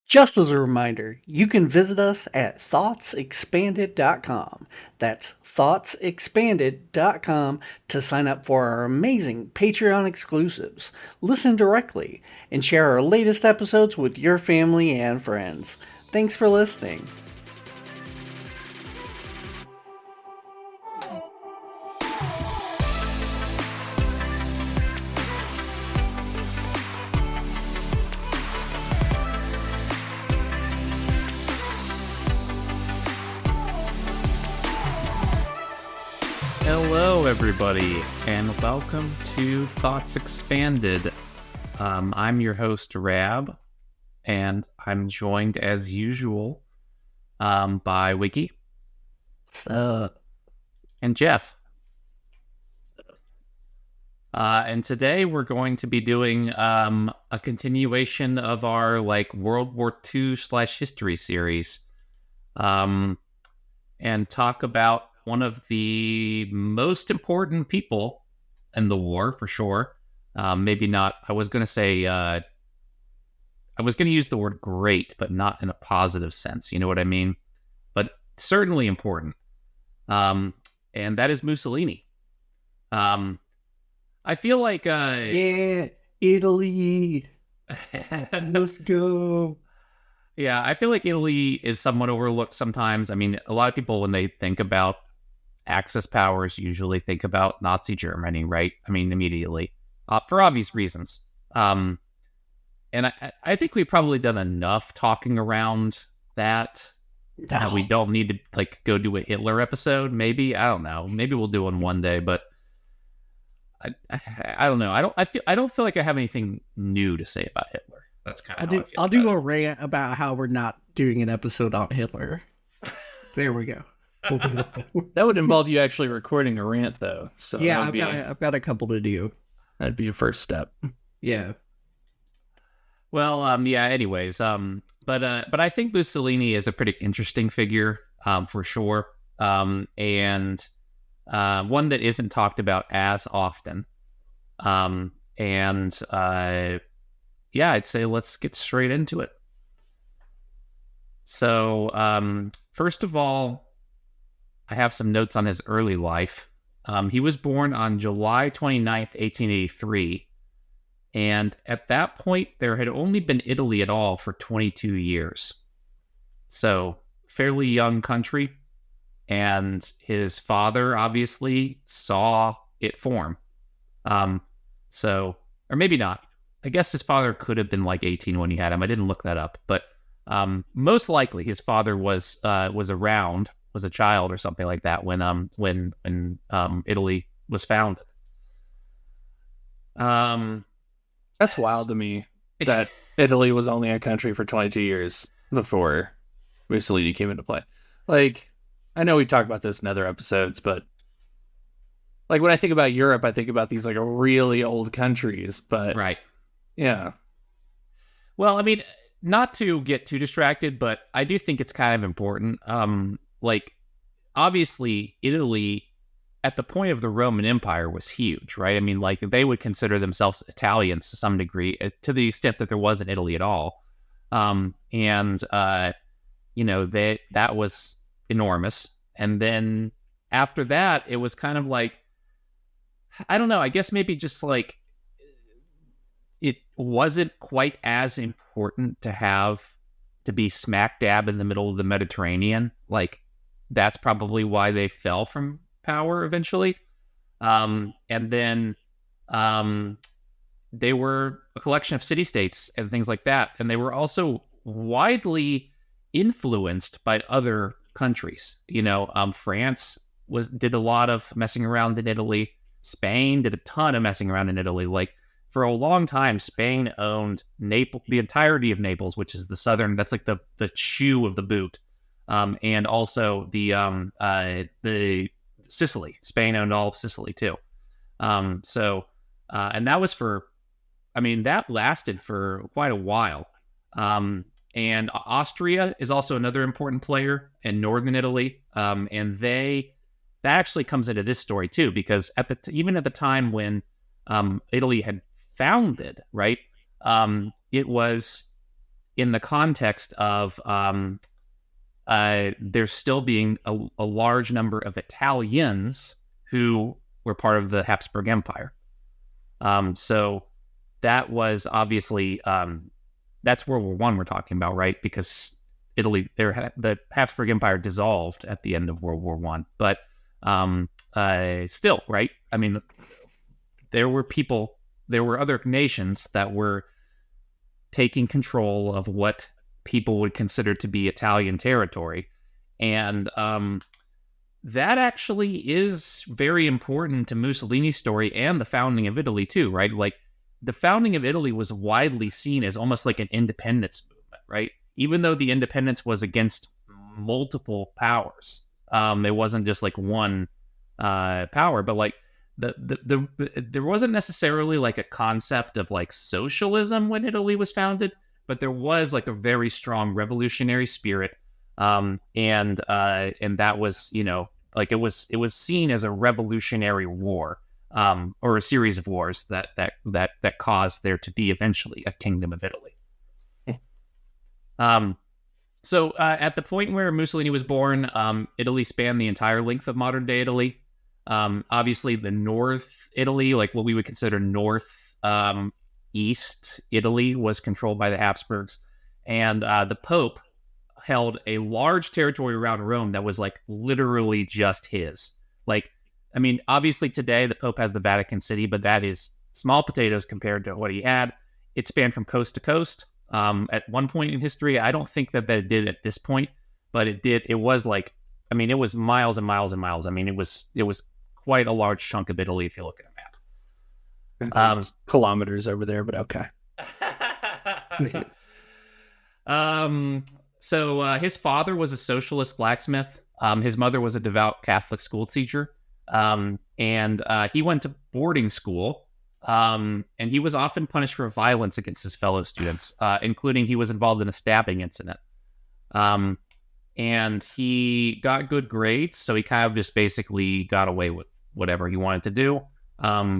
Just as a reminder, you can visit us at thoughtsexpanded.com. That's thoughtsexpanded.com to sign up for our amazing Patreon exclusives, listen directly, and share our latest episodes with your family and friends. Thanks for listening. Hello, everybody, and welcome to Thoughts Expanded. I'm your host, Rab, and I'm joined, as usual, by Wiki and Jeff. And today we're going to be doing a continuation of our World War II/history series, and talk about one of the most important people in the war, for sure. Maybe not. I was going to use the word great, but not in a positive sense. You know what I mean? But certainly important. And that is Mussolini. I feel like... Yeah, Italy. Let's go. Yeah, I feel like Italy is somewhat overlooked sometimes. I mean, a lot of people, when they think about Axis powers, usually think about Nazi Germany, right? I mean, immediately, for obvious reasons. And I think we've probably done enough talking around that. No. We don't need to go do a Hitler episode. Maybe, I don't know. Maybe we'll do one day, but I don't know. I don't feel like I have anything new to say about Hitler. That's kind of how I feel. I'll do a rant about how we're not doing an episode on Hitler. There we go. That would involve you actually recording a rant, though. So yeah, I've got a couple to do. That'd be your first step. Yeah. Well, yeah. Anyways, but I think Mussolini is a pretty interesting figure, for sure, and one that isn't talked about as often. Yeah, I'd say let's get straight into it. So, first of all, I have some notes on his early life. He was born on July 29th, 1883. And at that point, there had only been Italy at all for 22 years. So, fairly young country. And his father obviously saw it form. Or maybe not. I guess his father could have been 18 when he had him. I didn't look that up. But most likely his father was around, was a child or something like that when Italy was founded. That's wild to me that Italy was only a country for 22 years before Mussolini came into play. I know we talked about this in other episodes, but when I think about Europe, I think about these really old countries, but right. Yeah. Well, I mean, not to get too distracted, but I do think it's kind of important. Obviously, Italy at the point of the Roman Empire was huge, right? I mean, they would consider themselves Italians to some degree, to the extent that there wasn't Italy at all. That was enormous. And then after that, it was kind of I don't know, I guess maybe just it wasn't quite as important to be smack dab in the middle of the Mediterranean. That's probably why they fell from power eventually. And then they were a collection of city-states and things like that. And they were also widely influenced by other countries. France did a lot of messing around in Italy. Spain did a ton of messing around in Italy. For a long time, Spain owned Naples, the entirety of Naples, which is the southern. That's the shoe of the boot, and also the Sicily. Spain owned all of Sicily too. And that was that lasted for quite a while. And Austria is also another important player in northern Italy, and that actually comes into this story too, because even at the time when Italy had founded, right? It was in the context of there still being a large number of Italians who were part of the Habsburg Empire. So that was obviously, that's World War I we're talking about, right? Because Italy, the Habsburg Empire dissolved at the end of World War I. But still, right? I mean, there were other nations that were taking control of what people would consider to be Italian territory. And that actually is very important to Mussolini's story and the founding of Italy too, right? Like, the founding of Italy was widely seen as almost like an independence movement, right? Even though the independence was against multiple powers. It wasn't just like one power, but like there wasn't necessarily like a concept of like socialism when Italy was founded, but there was like a very strong revolutionary spirit, and that was, you know, like it was seen as a revolutionary war, or a series of wars that caused there to be eventually a kingdom of Italy. So at the point where Mussolini was born, Italy spanned the entire length of modern day Italy. Obviously, the North Italy, like what we would consider North East Italy, was controlled by the Habsburgs, and the Pope held a large territory around Rome that was like literally just his. Like, I mean, obviously today the Pope has the Vatican City, but that is small potatoes compared to what he had. It spanned from coast to coast. At one point in history, I don't think that it did at this point, but it did. It was like, I mean, it was miles and miles and miles. I mean, it was quite a large chunk of Italy if you look at a map. Kilometers over there, but okay. So his father was a socialist blacksmith. His mother was a devout Catholic school teacher. And he went to boarding school. And he was often punished for violence against his fellow students, including he was involved in a stabbing incident. And he got good grades, so he kind of just basically got away with whatever he wanted to do.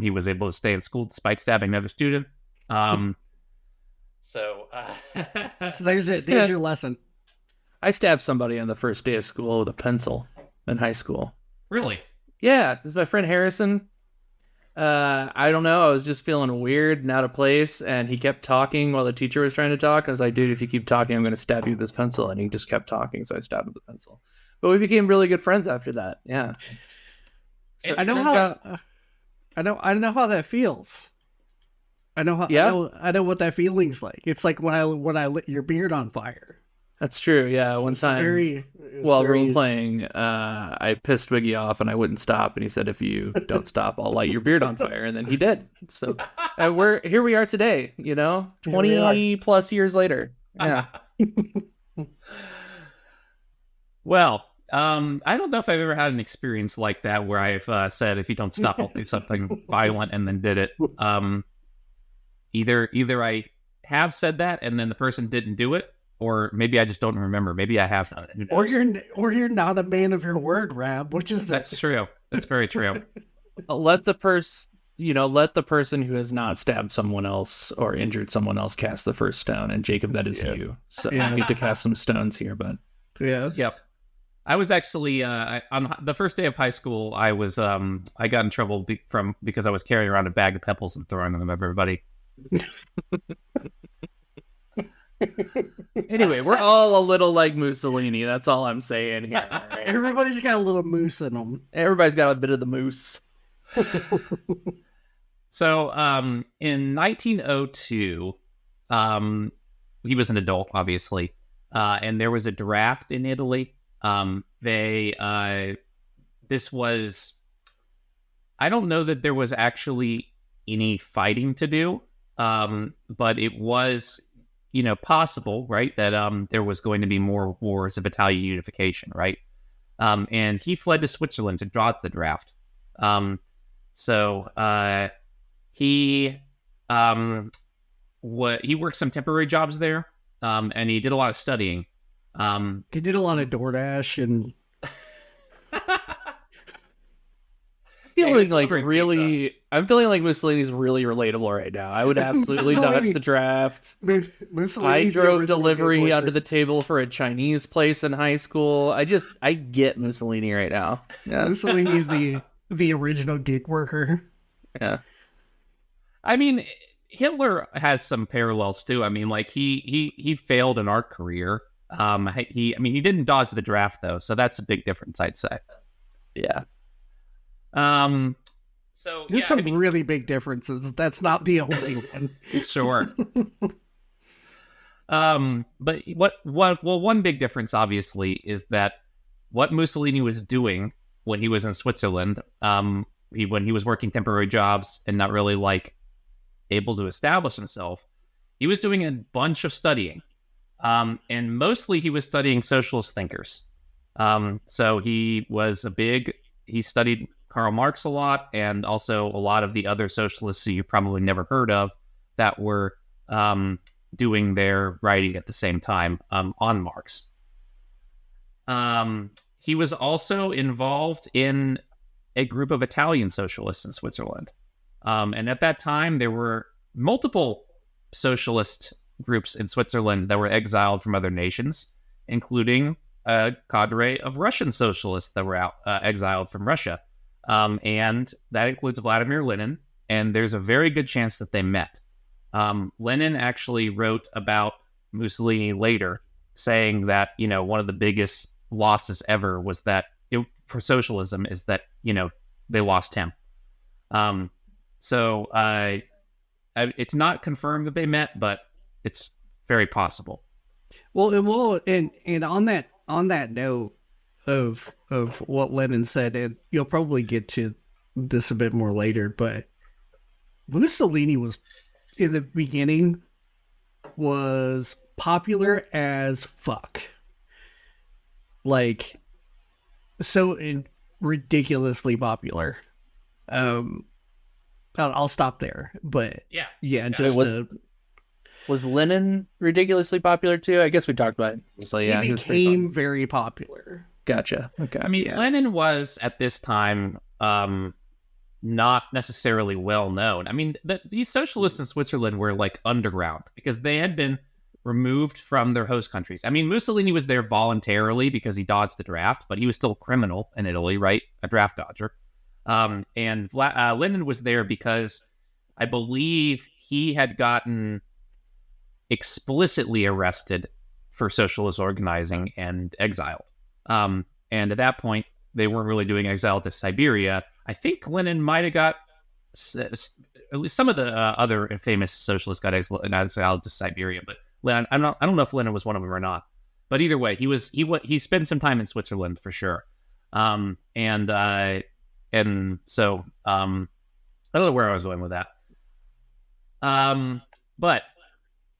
He was able to stay in school despite stabbing another student. So there's your lesson. I stabbed somebody on the first day of school with a pencil in high school. Really? Yeah, this is my friend Harrison. I don't know. I was just feeling weird and out of place, and he kept talking while the teacher was trying to talk. I was like, dude, if you keep talking, I'm going to stab you with this pencil. And he just kept talking, so I stabbed him with the pencil. But we became really good friends after that. Yeah. So I know how that feels. I know how. Yeah? I know what that feeling's like. It's like when I lit your beard on fire. That's true. Yeah, one time while role playing, I pissed Wiggy off and I wouldn't stop, and he said, "If you don't stop, I'll light your beard on fire." And then he did. So here we are today. You know, 20 plus years later. Yeah. Well, I don't know if I've ever had an experience like that where I've said, "If you don't stop, I'll do something violent," and then did it. Either I have said that and then the person didn't do it, or maybe I just don't remember. Maybe I have done it. Or you're not a man of your word, Rab. That's true. That's very true. Let the person who has not stabbed someone else or injured someone else cast the first stone. And Jacob, that is you. So you need to cast some stones here, bud. Yeah. Yep. I was actually on the first day of high school. I got in trouble because I was carrying around a bag of pebbles and throwing them at everybody. Anyway, we're all a little like Mussolini. That's all I'm saying here. Right? Everybody's got a little moose in them. Everybody's got a bit of the moose. So, in 1902, he was an adult, obviously, and there was a draft in Italy. This was, I don't know that there was actually any fighting to do, but it was, possible, right, that there was going to be more wars of Italian unification, right? And he fled to Switzerland to dodge the draft. He worked some temporary jobs there, and he did a lot of studying. He did a lot of DoorDash and feeling like Mussolini's really relatable right now. I would absolutely dodge the draft. I drove delivery under the table for a Chinese place in high school. I get Mussolini right now. Yeah. Mussolini's the original gig worker. Yeah. I mean, Hitler has some parallels too. I mean, like he failed an art career. He didn't dodge the draft though, so that's a big difference, I'd say. Yeah. So there's some really big differences. That's not the only one. Sure. But one big difference, obviously, is that what Mussolini was doing when he was in Switzerland, when he was working temporary jobs and not really able to establish himself, he was doing a bunch of studying. And mostly he was studying socialist thinkers. So he studied Karl Marx a lot, and also a lot of the other socialists you probably never heard of that were doing their writing at the same time on Marx. He was also involved in a group of Italian socialists in Switzerland. And at that time, there were multiple socialist groups in Switzerland that were exiled from other nations, including a cadre of Russian socialists that were exiled from Russia. And that includes Vladimir Lenin, and there's a very good chance that they met. Lenin actually wrote about Mussolini later, saying that, one of the biggest losses ever was that for socialism is that, they lost him. So it's not confirmed that they met, but it's very possible. Well, and on that note of what Lenin said, and you'll probably get to this a bit more later, but Mussolini was, in the beginning, was popular as fuck. So ridiculously popular. I'll stop there, but yeah, was Lenin ridiculously popular too? I guess we talked about it. So yeah, he became very popular. Gotcha. Okay. I mean, Lenin was at this time not necessarily well known. I mean, these socialists in Switzerland were underground because they had been removed from their host countries. I mean, Mussolini was there voluntarily because he dodged the draft, but he was still a criminal in Italy, right? A draft dodger. And Lenin was there because I believe he had gotten explicitly arrested for socialist organizing and exiled. And at that point, they weren't really doing exile to Siberia. I think Lenin might have got, at least some of the other famous socialists got exiled to Siberia, but Lenin, I don't know if Lenin was one of them or not. But either way, he spent some time in Switzerland for sure. And so I don't know where I was going with that. But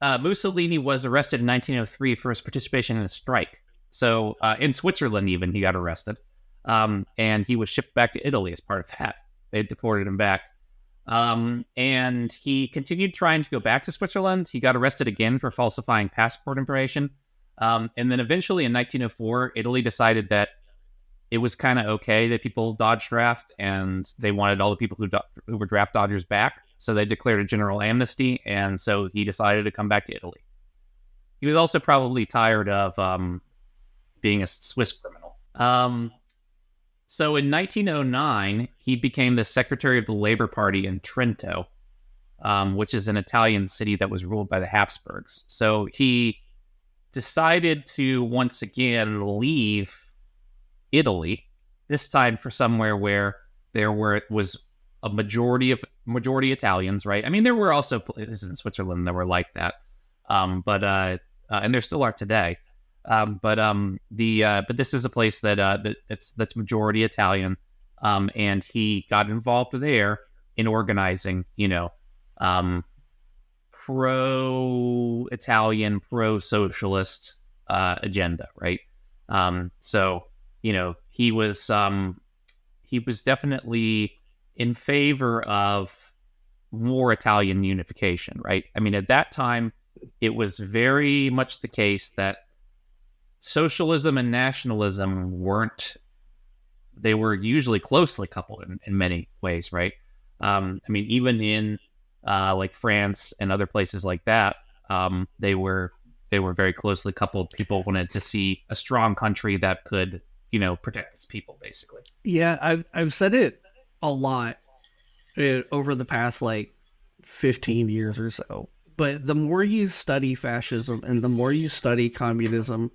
Mussolini was arrested in 1903 for his participation in a strike. So in Switzerland, even, he got arrested. And he was shipped back to Italy as part of that. They deported him back. And he continued trying to go back to Switzerland. He got arrested again for falsifying passport information. And then eventually in 1904, Italy decided that it was kind of okay that people dodged draft, and they wanted all the people who were draft dodgers back. So they declared a general amnesty, and so he decided to come back to Italy. He was also probably tired of being a Swiss criminal. So in 1909, he became the secretary of the Labor Party in Trento, which is an Italian city that was ruled by the Habsburgs. So he decided to once again leave Italy, this time for somewhere where was a majority Italians, right? I mean, there were also places in Switzerland that were like that, but and there still are today. But this is a place that's majority Italian, and he got involved there in organizing, pro-Italian, pro-socialist agenda, right? So he was definitely in favor of more Italian unification, right? I mean, at that time, it was very much the case that socialism and nationalism weren't they were usually closely coupled in many ways, right? I mean, even in like France and other places like that, they were very closely coupled. People wanted to see a strong country that could, protect its people, basically. Yeah, I've said it a lot over the past like 15 years or so. But the more you study fascism and the more you study communism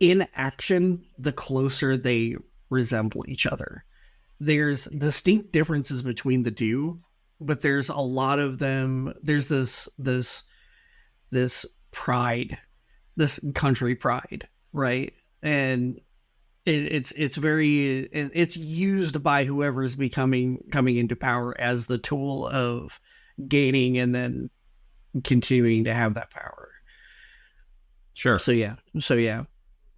in action, the closer they resemble each other. There's distinct differences between the two, but there's a lot of them. There's this pride, this country pride, right? And it's very, it's used by whoever's coming into power as the tool of gaining and then continuing to have that power. Sure. So yeah.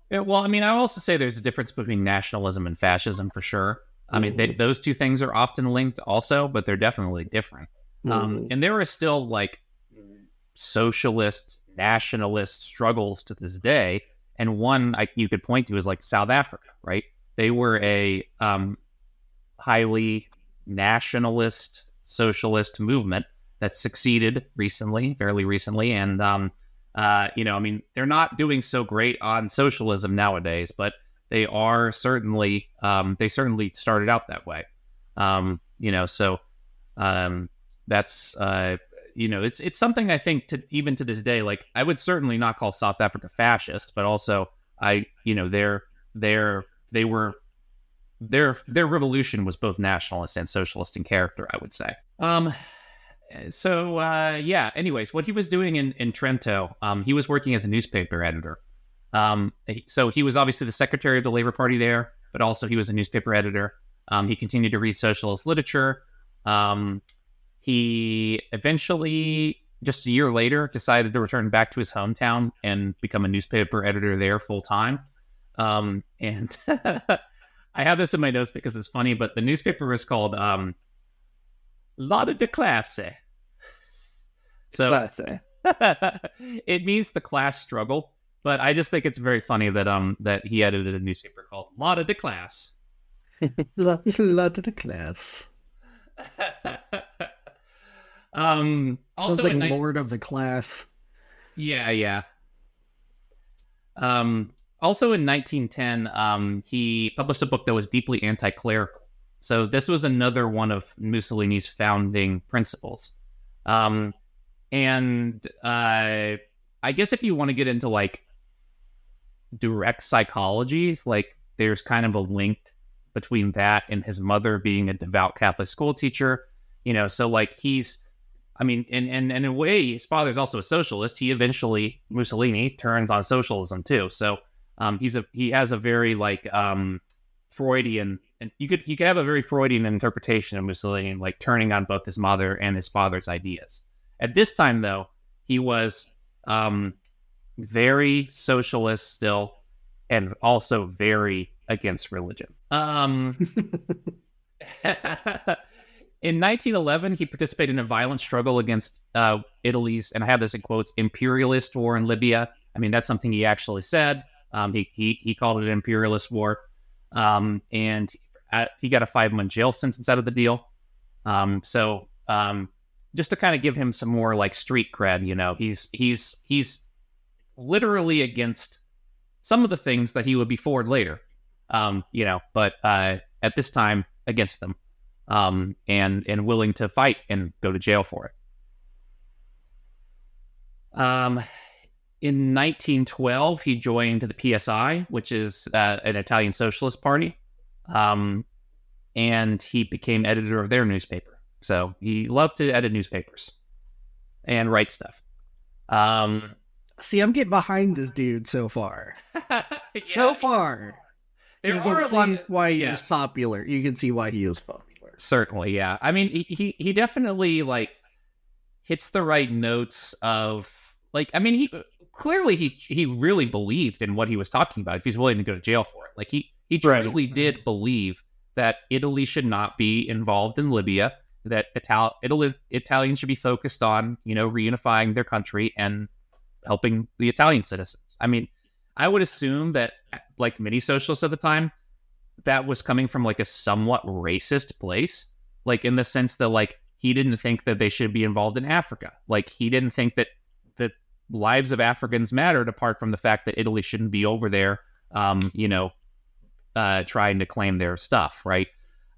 Yeah, well, I mean, I also say there's a difference between nationalism and fascism for sure. I mean, those two things are often linked also, but they're definitely different. And there are still like socialist, nationalist struggles to this day. And one you could point to is like South Africa, right? They were a highly nationalist, socialist movement that succeeded fairly recently. And, I mean, they're not doing so great on socialism nowadays, but they are certainly, they certainly started out that way. So that's, it's something I think even to this day, like I would certainly not call South Africa fascist, but also their revolution was both nationalist and socialist in character, I would say. Anyways, what he was doing in Trento, he was working as a newspaper editor. So he was obviously the secretary of the Labour Party there, but also he was a newspaper editor. He continued to read socialist literature. He eventually, just a year later, decided to return back to his hometown and become a newspaper editor there full time. And I have this in my notes because it's funny, but the newspaper was called Lotta de Classe. So it means the class struggle, but I just think it's very funny that he edited a newspaper called Lotta de Classe. Lotta de Classe. Also sounds like Lord of the Class. Yeah. Also in 1910, he published a book that was deeply anti-clerical. So this was another one of Mussolini's founding principles. I guess if you want to get into like direct psychology, like there's kind of a link between that and his mother being a devout Catholic school teacher. So like in a way, his father's also a socialist. He eventually, Mussolini, turns on socialism too. So he has a very like Freudian, and you could have a very Freudian interpretation of Mussolini, like turning on both his mother and his father's ideas. At this time, though, he was very socialist still, and also very against religion. In 1911, he participated in a violent struggle against Italy's, and I have this in quotes, imperialist war in Libya. I mean, that's something he actually said. He called it an imperialist war. And he got a 5-month jail sentence out of the deal. Just to kind of give him some more like street cred, he's literally against some of the things that he would be for later, but at this time against them. And willing to fight and go to jail for it. In 1912, he joined the PSI, which is an Italian socialist party, and he became editor of their newspaper. So he loved to edit newspapers and write stuff. See, I'm getting behind this dude so far. So far. You can see why he was popular. You can see why he was popular. Certainly, yeah. I mean, he definitely like hits the right notes of like. I mean, he really believed in what he was talking about. If he's willing to go to jail for it, like he truly did believe that Italy should not be involved in Libya. That Italians should be focused on reunifying their country and helping the Italian citizens. I mean, I would assume that like many socialists at the time, that was coming from like a somewhat racist place, like in the sense that like he didn't think that they should be involved in Africa. Like he didn't think that the lives of Africans mattered, apart from the fact that Italy shouldn't be over there, trying to claim their stuff, right?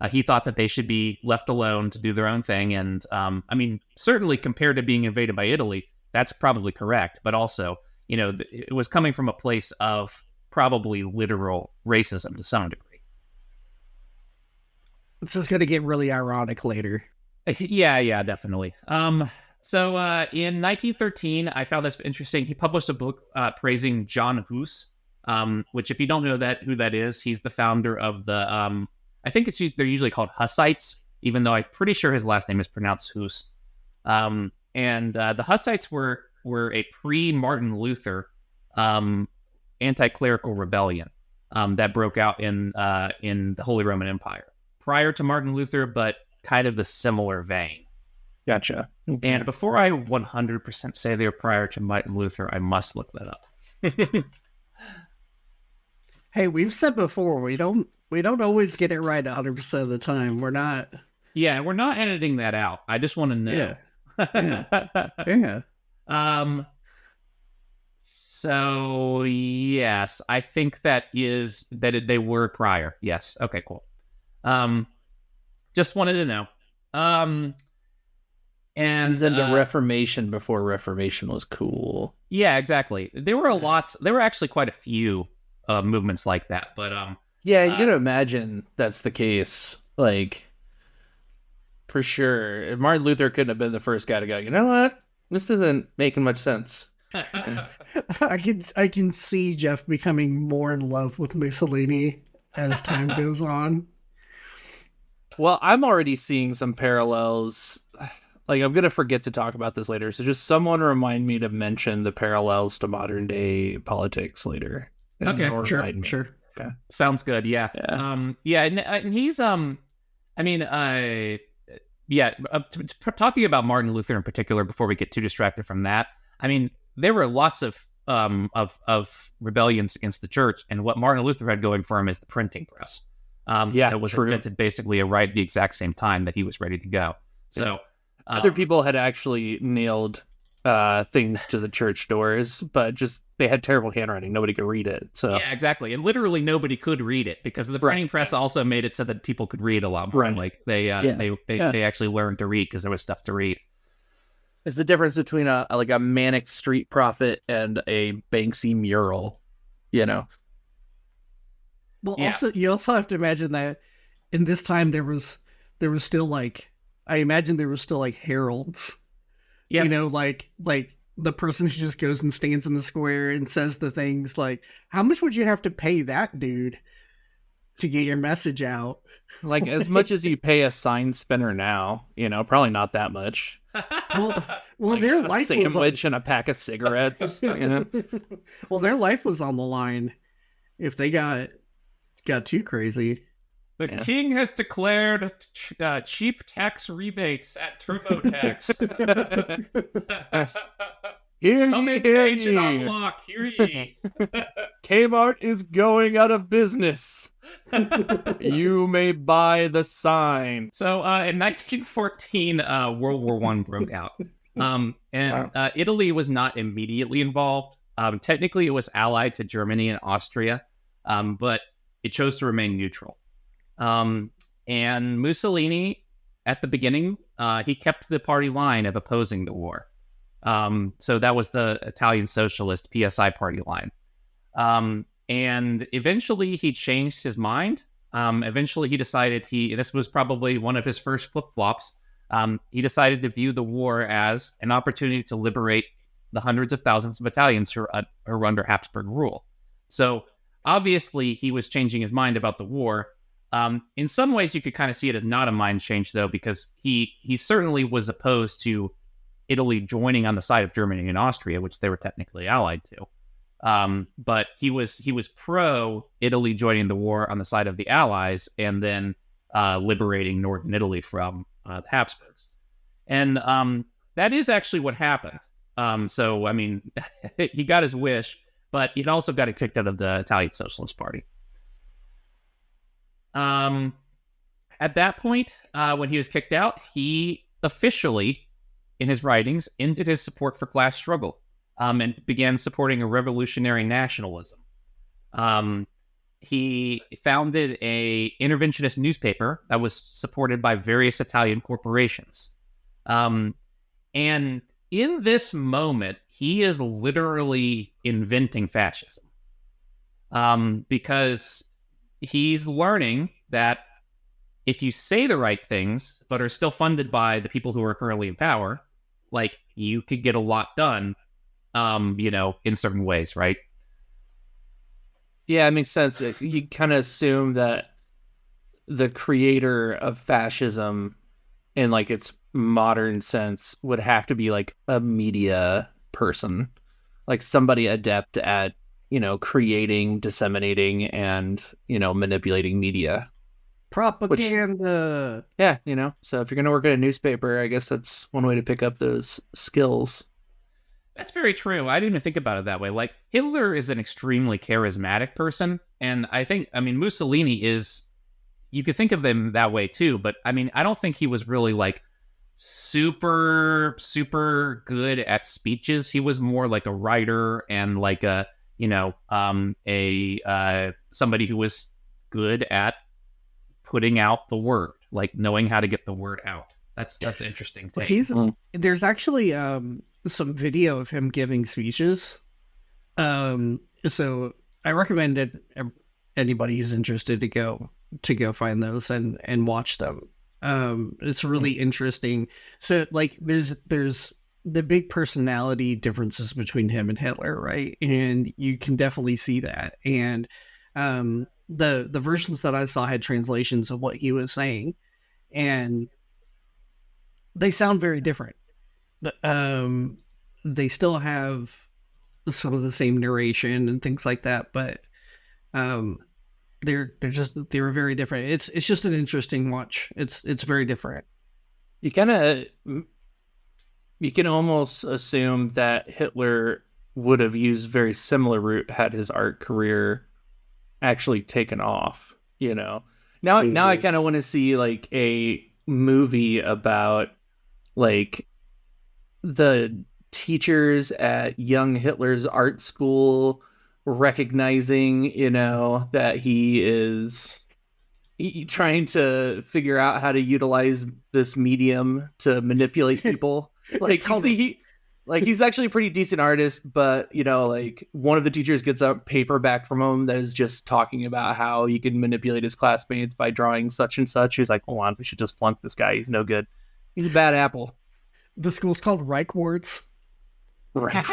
He thought that they should be left alone to do their own thing. And I mean, certainly compared to being invaded by Italy, that's probably correct. But also, it was coming from a place of probably literal racism to some degree. This is going to get really ironic later. Yeah, definitely. So in 1913, I found this interesting. He published a book praising John Hus, which, if you don't know who that is, he's the founder of the, I think they're usually called Hussites, even though I'm pretty sure his last name is pronounced Hus. And the Hussites were a pre-Martin Luther anti-clerical rebellion that broke out in the Holy Roman Empire prior to Martin Luther, but kind of the similar vein. Gotcha. Okay. And before I 100% say they were prior to Martin Luther, I must look that up. Hey, we've said before, we don't always get it right 100% of the time. We're not. Yeah, we're not editing that out. I just want to know. Yeah. So yes, I think that they were prior. Yes. Okay, cool. Just wanted to know. And he's into Reformation before Reformation was cool. Yeah, exactly. There were actually quite a few movements like that, but yeah, you can imagine that's the case. Like, for sure, Martin Luther couldn't have been the first guy to go, you know what? This isn't making much sense. I can see Jeff becoming more in love with Mussolini as time goes on. Well, I'm already seeing some parallels. Like, I'm going to forget to talk about this later, so just someone remind me to mention the parallels to modern day politics later. Okay, sure. Okay. Sounds good. Yeah. And he's talking about Martin Luther in particular before we get too distracted from that. I mean, there were lots of rebellions against the church, and what Martin Luther had going for him is the printing press. It was invented basically right at the exact same time that he was ready to go. So other people had actually nailed things to the church doors, but just they had terrible handwriting. Nobody could read it. So yeah, exactly. And literally nobody could read it because the printing press also made it so that people could read a lot more. Right. Like they actually learned to read because there was stuff to read. It's the difference between a manic street prophet and a Banksy mural, Well, also you also have to imagine that in this time there was still like, I imagine there was still like heralds. Yeah. Like the person who just goes and stands in the square and says the things like, how much would you have to pay that dude to get your message out? Like, as much as you pay a sign spinner now, probably not that much. Well, like their a life sandwich and a pack of cigarettes. Well, their life was on the line if they got too crazy. The king has declared cheap tax rebates at TurboTax. Hear Come in, ye, agent on lock. Hear ye. Kmart is going out of business. You may buy the sign. So in 1914, World War I broke out. Italy was not immediately involved. Technically, it was allied to Germany and Austria, but it chose to remain neutral. And Mussolini, at the beginning, he kept the party line of opposing the war. So that was the Italian socialist PSI party line. And eventually he changed his mind. Eventually he decided this was probably one of his first flip-flops. He decided to view the war as an opportunity to liberate the hundreds of thousands of Italians who are under Habsburg rule. So obviously he was changing his mind about the war. In some ways you could kind of see it as not a mind change, though, because he certainly was opposed to Italy joining on the side of Germany and Austria, which they were technically allied to. But he was pro Italy joining the war on the side of the Allies and then liberating northern Italy from the Habsburgs. And that is actually what happened. So, I mean, he got his wish, but he also got kicked out of the Italian Socialist Party. At that point, when he was kicked out, he officially, in his writings, ended his support for class struggle, and began supporting a revolutionary nationalism. He founded a interventionist newspaper that was supported by various Italian corporations. And in this moment, he is literally inventing fascism, because he's learning that if you say the right things, but are still funded by the people who are currently in power, like, you could get a lot done, in certain ways, right? Yeah, it makes sense. You kind of assume that the creator of fascism, in like its modern sense, would have to be like a media person, like somebody adept at, creating, disseminating, and, manipulating media. Propaganda. Yeah, so if you're going to work at a newspaper, I guess that's one way to pick up those skills. That's very true. I didn't even think about it that way. Like, Hitler is an extremely charismatic person, and Mussolini is, you could think of him that way too, but I don't think he was really like super, super good at speeches. He was more like a writer and like a, somebody who was good at putting out the word, like knowing how to get the word out. That's interesting. There's actually some video of him giving speeches. So I recommend anybody who's interested to go find those and watch them. It's really interesting. So like there's the big personality differences between him and Hitler, right? And you can definitely see that. And the versions that I saw had translations of what he was saying, and they sound very different. They still have some of the same narration and things like that, but they were very different. It's just an interesting watch. It's very different. You can almost assume that Hitler would have used very similar route had his art career actually taken off. Now I kind of want to see like a movie about like the teachers at young Hitler's art school recognizing, that he is trying to figure out how to utilize this medium to manipulate people. Like he's actually a pretty decent artist, but like one of the teachers gets a paperback from him that is just talking about how you can manipulate his classmates by drawing such and such. He's like, hold on, we should just flunk this guy. He's no good. He's a bad apple. The school's called Reichwards. Right.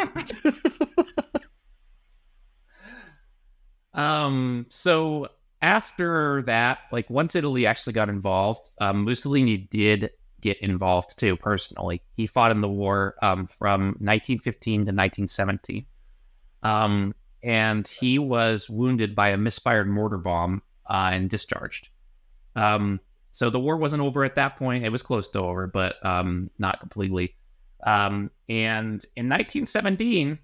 So after that, like once Italy actually got involved, Mussolini did get involved too personally. He fought in the war from 1915 to 1917, and he was wounded by a misfired mortar bomb and discharged. So the war wasn't over at that point. It was close to over, but not completely. And in 1917,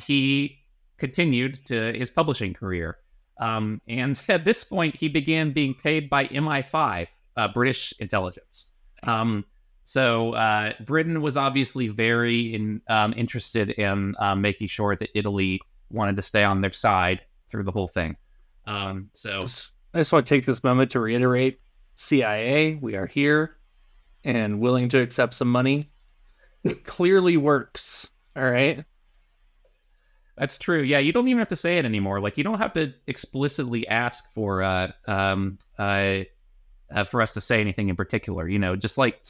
he continued to his publishing career. And at this point, he began being paid by MI5, British intelligence. So Britain was obviously very interested in making sure that Italy wanted to stay on their side through the whole thing. So I just want to take this moment to reiterate, CIA, we are here and willing to accept some money. It clearly works. All right. That's true. Yeah, you don't even have to say it anymore. Like, you don't have to explicitly ask for us to say anything in particular. Just like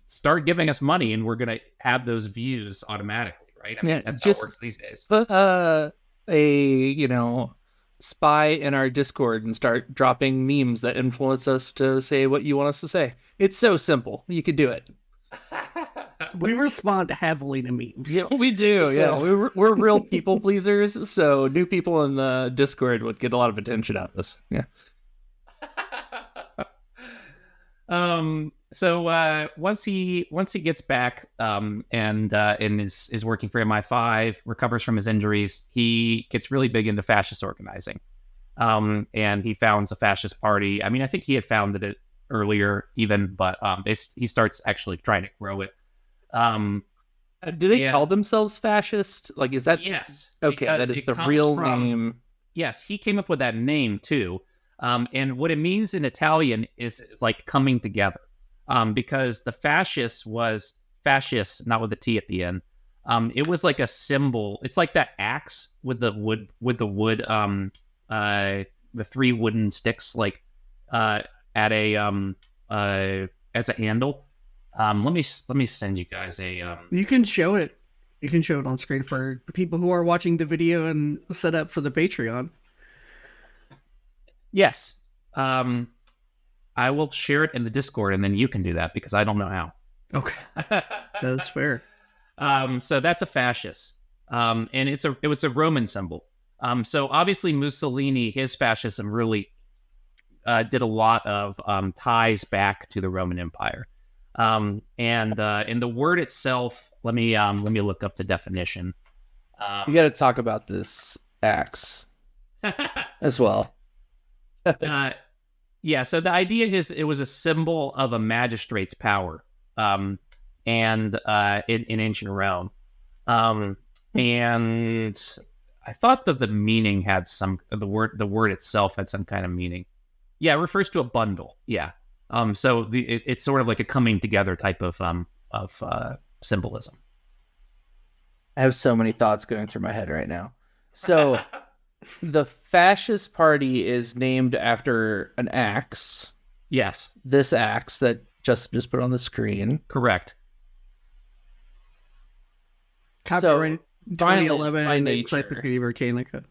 start giving us money, and we're gonna have those views automatically, right? That's how it works these days. Put a spy in our Discord and start dropping memes that influence us to say what you want us to say. It's so simple. You could do it. We respond heavily to memes. Yeah, we do. So. Yeah, we're real people pleasers. So new people in the Discord would get a lot of attention out of this. Yeah. So once he gets back and is working for MI5, recovers from his injuries, he gets really big into fascist organizing. and he founds a fascist party. I mean, I think he had founded it earlier even, but he starts actually trying to grow it. Do they call themselves fascist? Like, is that... Yes. Okay, that is the real name. Yes, he came up with that name too. And what it means in Italian is like coming together. Because the fascist was fascist, not with a T at the end. It was like a symbol. It's like that axe with the wood, the 3 wooden sticks, like at a as a handle. Let me send you guys a. You can show it. You can show it on screen for people who are watching the video and set up for the Patreon. Yes. I will share it in the Discord, and then you can do that because I don't know how. Okay, that's fair. So that's a fascist, and it's a Roman symbol. So obviously Mussolini, his fascism really did a lot of ties back to the Roman Empire. And in the word itself, let me look up the definition. You got to talk about this axe as well. Yeah, so the idea is it was a symbol of a magistrate's power, and in ancient Rome, and I thought that the meaning had the word itself had some kind of meaning. Yeah, it refers to a bundle. Yeah, so it's sort of like a coming together type of symbolism. I have so many thoughts going through my head right now. So. The fascist party is named after an axe. Yes. This axe that Justin just put on the screen. Correct. Copyright 2011 by nature. Encyclopedia Britannica.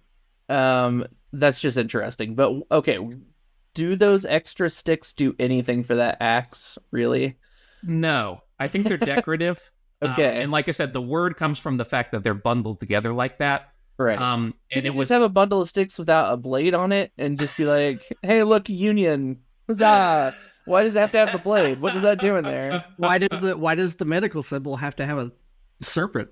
That's just interesting. But okay, do those extra sticks do anything for that axe, really? No. I think they're decorative. Okay. And like I said, the word comes from the fact that they're bundled together like that. Right. And it was just have a bundle of sticks without a blade on it and just be like, hey, look, Union. Huzzah. Why does it have to have the blade? What is that doing there? Why does the medical symbol have to have a serpent?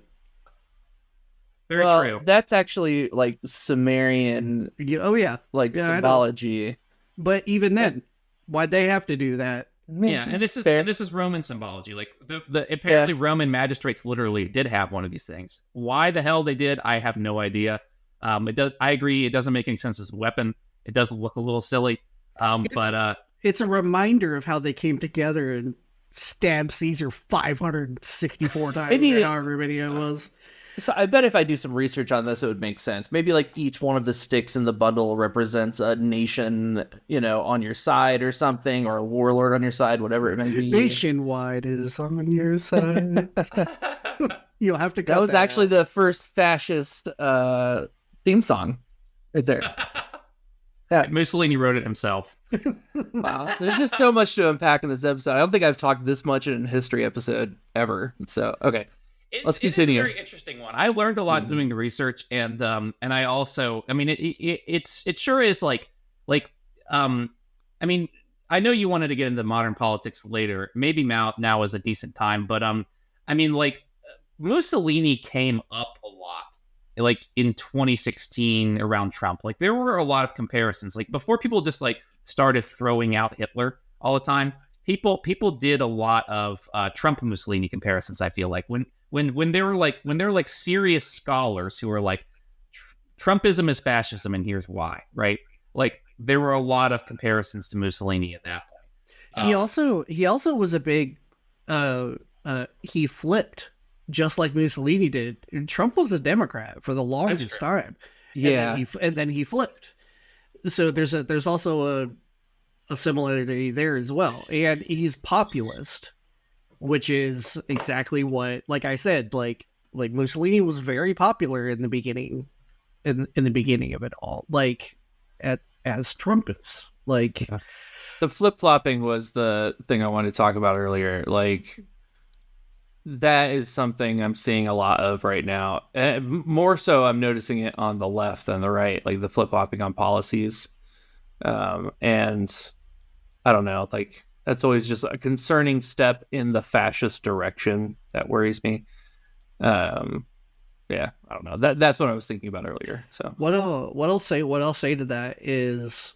Very true. That's actually like Sumerian symbology. But even then, why'd they have to do that? Yeah, and this is Roman symbology. Like apparently Roman magistrates literally did have one of these things. Why the hell they did, I have no idea. I agree, it doesn't make any sense as a weapon. It does look a little silly. But it's a reminder of how they came together and stabbed Caesar 564 times. However many it was. So I bet if I do some research on this, it would make sense. Maybe like each one of the sticks in the bundle represents a nation, on your side or something, or a warlord on your side, whatever it may be. Nationwide is on your side. You'll have to cut that was actually out. the first fascist theme song right there. Yeah. Mussolini wrote it himself. Wow. There's just so much to unpack in this episode. I don't think I've talked this much in a history episode ever. So, okay. Let's continue. It's a very interesting one. I learned a lot doing the research, and I also, I mean, it sure is like, I mean, I know you wanted to get into modern politics later. Maybe now is a decent time, but I mean, like Mussolini came up a lot, like in 2016 around Trump. Like there were a lot of comparisons. Like before, people just like started throwing out Hitler all the time. People did a lot of Trump and Mussolini comparisons. I feel like when they were like serious scholars who were like Trumpism is fascism and here's why, right? Like there were a lot of comparisons to Mussolini at that point. He also was a big he flipped just like Mussolini did. And Trump was a Democrat for the longest time. Yeah. And then he flipped. So there's also a similarity there as well. And he's populist, which is exactly what, like I said, like Mussolini was very popular in the beginning, in the beginning of it all, like as Trump is. Like the flip-flopping was the thing I wanted to talk about earlier. Like that is something I'm seeing a lot of right now. More so I'm noticing it on the left than the right, like the flip-flopping on policies. And I don't know, like that's always just a concerning step in the fascist direction that worries me. yeah, I don't know. That's what I was thinking about earlier. So What I'll say to that is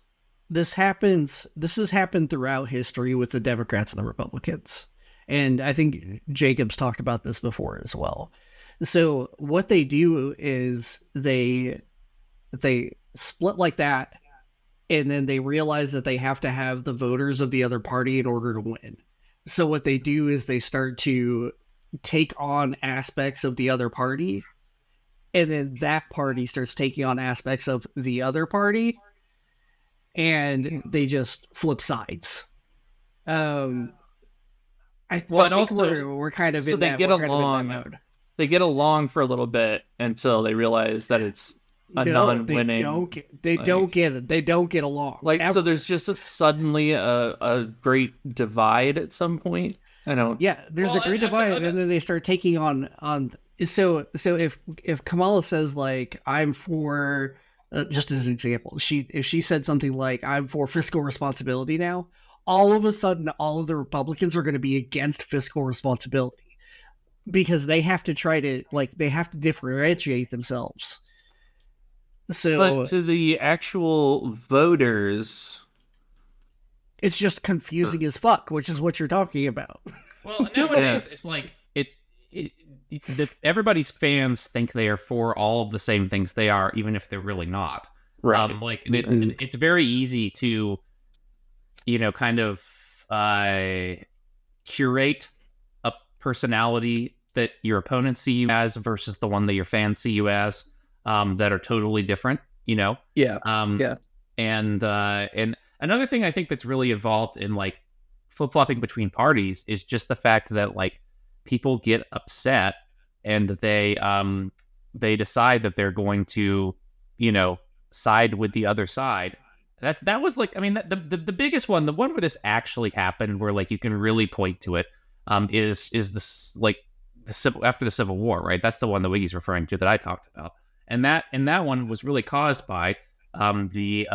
this has happened throughout history with the Democrats and the Republicans. And I think Jacob's talked about this before as well. So what they do is they split like that, and then they realize that they have to have the voters of the other party in order to win. So what they do is they start to take on aspects of the other party, and then that party starts taking on aspects of the other party, and they just flip sides. I Well, and think also, we're kind of so in they that get we're kind of in that along. mode. They get along for a little bit until they realize that it's a No, non-winning. they don't get it. They don't get along. Like, so there's just suddenly a great divide at some point. I don't. Yeah, there's a great divide, and then they start taking on. So if Kamala says like I'm for, just as an example, if she said something like I'm for fiscal responsibility now, all of a sudden all of the Republicans are going to be against fiscal responsibility because they have to they have to differentiate themselves. So But to the actual voters, it's just confusing as fuck, which is what you're talking about. Well, nowadays it's like everybody's fans think they are for all of the same things they are, even if they're really not. right? It's very easy to, kind of curate a personality that your opponents see you as versus the one that your fans see you as, that are totally different. Yeah. Yeah. And another thing I think that's really involved in like flip-flopping between parties is just the fact that like people get upset and they decide that they're going to, side with the other side. That was like, I mean, the biggest one, the one where this actually happened, where like you can really point to it, is this like after the Civil War, right? That's the one that Wiggy's referring to that I talked about, and that one was really caused by the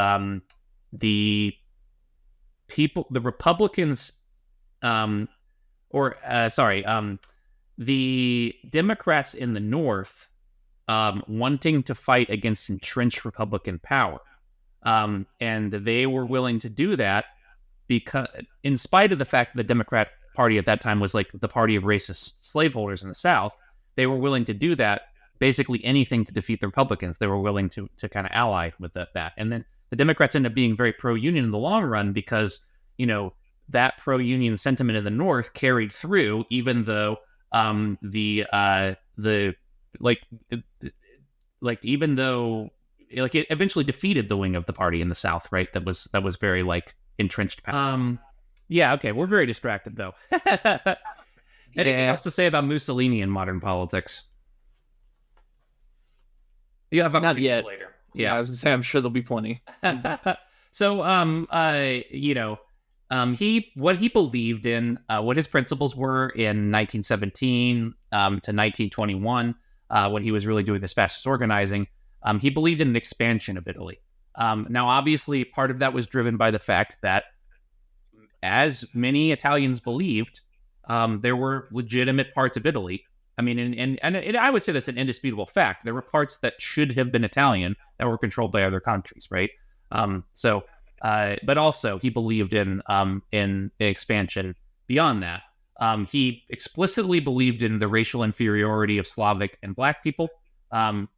people, the Republicans, the Democrats in the North wanting to fight against entrenched Republican power. And they were willing to do that because, in spite of the fact that the Democrat Party at that time was like the party of racist slaveholders in the South, they were willing to do that, basically anything to defeat the Republicans. They were willing to kind of ally with that. And then the Democrats ended up being very pro-union in the long run because, that pro-union sentiment in the North carried through, even though even though it eventually defeated the wing of the party in the South, right? That was very like entrenched. Yeah, okay, we're very distracted though. Anything else to say about Mussolini in modern politics? You have Not yet. Later. Yeah, I was gonna say I'm sure there'll be plenty. So, what he believed in, what his principles were in 1917 to 1921, when he was really doing this fascist organizing. He believed in an expansion of Italy. Now, obviously, part of that was driven by the fact that, as many Italians believed, there were legitimate parts of Italy. I mean, and I would say that's an indisputable fact. There were parts that should have been Italian that were controlled by other countries, right? But also he believed in expansion beyond that. He explicitly believed in the racial inferiority of Slavic and Black people.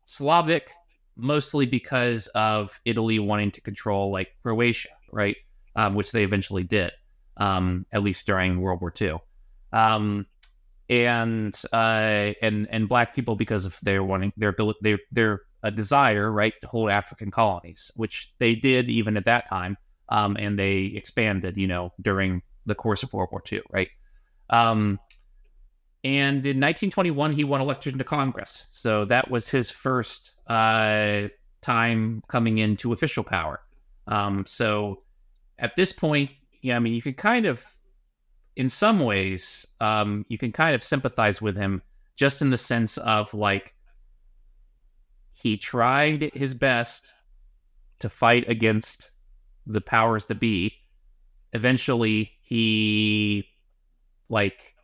Slavic, mostly because of Italy wanting to control like Croatia, right? Which they eventually did, at least during World War II. And Black people because of their desire, right, to hold African colonies, which they did even at that time, and they expanded, during the course of World War II, right? And in 1921, he won election to Congress, so that was his first time coming into official power. So at this point, I mean, you could kind of, in some ways, you can kind of sympathize with him, just in the sense of like, he tried his best to fight against the powers that be. Eventually, he, like,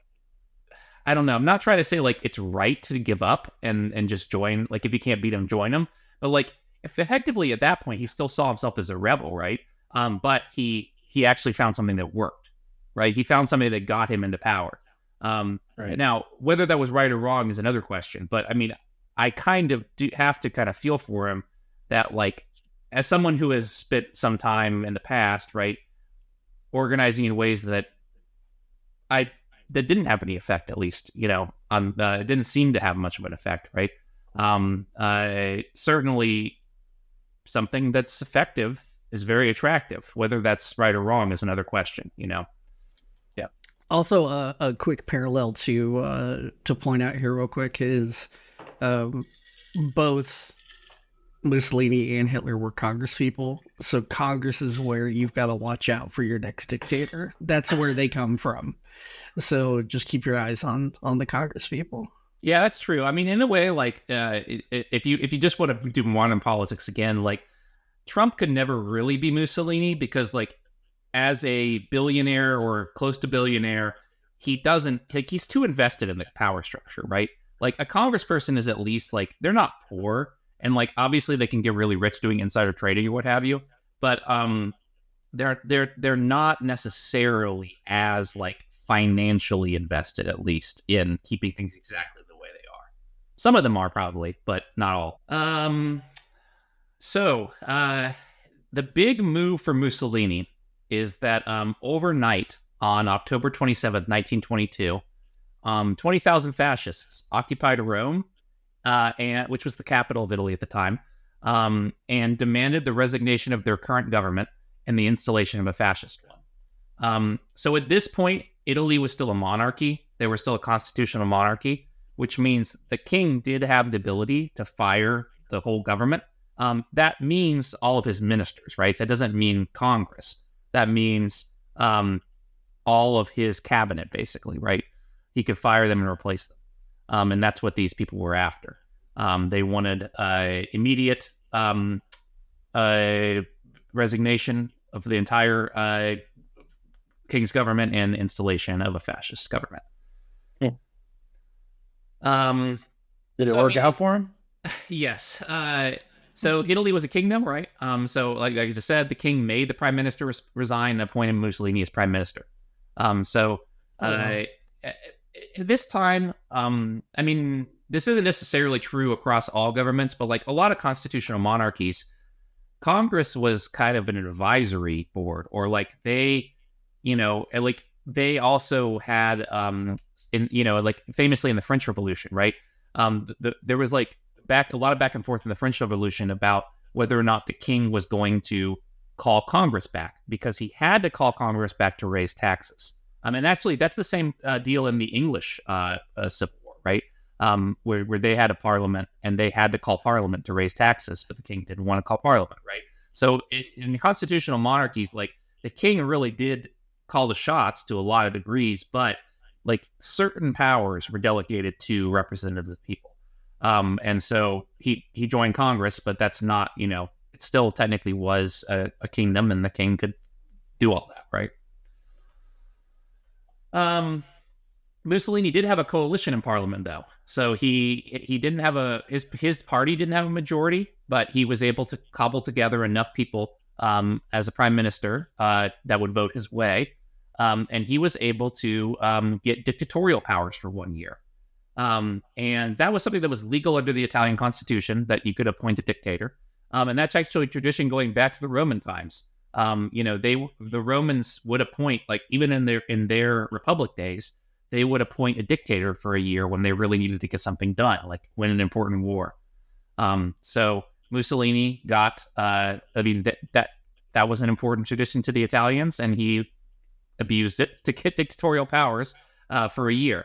I don't know. I'm not trying to say like it's right to give up and just join. Like if you can't beat him, join him. But like if effectively at that point he still saw himself as a rebel, right? But he actually found something that worked, right? He found something that got him into power. Right. Now, whether that was right or wrong is another question. But I mean, I kind of do have to kind of feel for him that like as someone who has spent some time in the past, right, organizing in ways that didn't have any effect, at least, it didn't seem to have much of an effect, right? Certainly something that's effective is very attractive. Whether that's right or wrong is another question, Yeah. Also, a quick parallel to point out here real quick is both Mussolini and Hitler were Congress people. So Congress is where you've got to watch out for your next dictator. That's where they come from. So just keep your eyes on the Congress people. Yeah, that's true. I mean, in a way, like if you just want to do modern politics again, like Trump could never really be Mussolini because like as a billionaire or close to billionaire, he doesn't like he's too invested in the power structure, right? Like a congressperson is at least like they're not poor. And like obviously they can get really rich doing insider trading or what have you, but they're not necessarily as like financially invested, at least in keeping things exactly the way they are. Some of them are probably, but not all. So the big move for Mussolini is that overnight on October 27th, 1922, 20,000 fascists occupied Rome. Which was the capital of Italy at the time, and demanded the resignation of their current government and the installation of a fascist one. So at this point, Italy was still a monarchy. They were still a constitutional monarchy, which means the king did have the ability to fire the whole government. That means all of his ministers, right? That doesn't mean Congress. That means all of his cabinet, basically, right? He could fire them and replace them. And that's what these people were after. They wanted immediate resignation of the entire king's government and installation of a fascist government. Did it work out for him? Yes. So Italy was a kingdom, right? So like I just said, the king made the prime minister resign and appointed Mussolini as prime minister. At this time, I mean, this isn't necessarily true across all governments, but like a lot of constitutional monarchies, Congress was kind of an advisory board, or like they, like they also had, like famously in the French Revolution, right? There was like a lot of back and forth in the French Revolution about whether or not the king was going to call Congress back, because he had to call Congress back to raise taxes. And actually, that's the same deal in the English Civil War, right? Where they had a parliament and they had to call parliament to raise taxes, but the king didn't want to call parliament, right? So in constitutional monarchies, like the king really did call the shots to a lot of degrees, but like certain powers were delegated to representatives of the people. And so he joined Congress, but that's not, it still technically was a kingdom, and the king could do all that, right? Mussolini did have a coalition in parliament, though. So he didn't have his party didn't have a majority, but he was able to cobble together enough people as a prime minister that would vote his way. And he was able to get dictatorial powers for 1 year. And that was something that was legal under the Italian constitution, that you could appoint a dictator. And that's actually a tradition going back to the Roman times. The Romans would appoint, like even in their republic days, they would appoint a dictator for a year when they really needed to get something done, like win an important war. So Mussolini got, that was an important tradition to the Italians, and he abused it to get dictatorial powers for a year.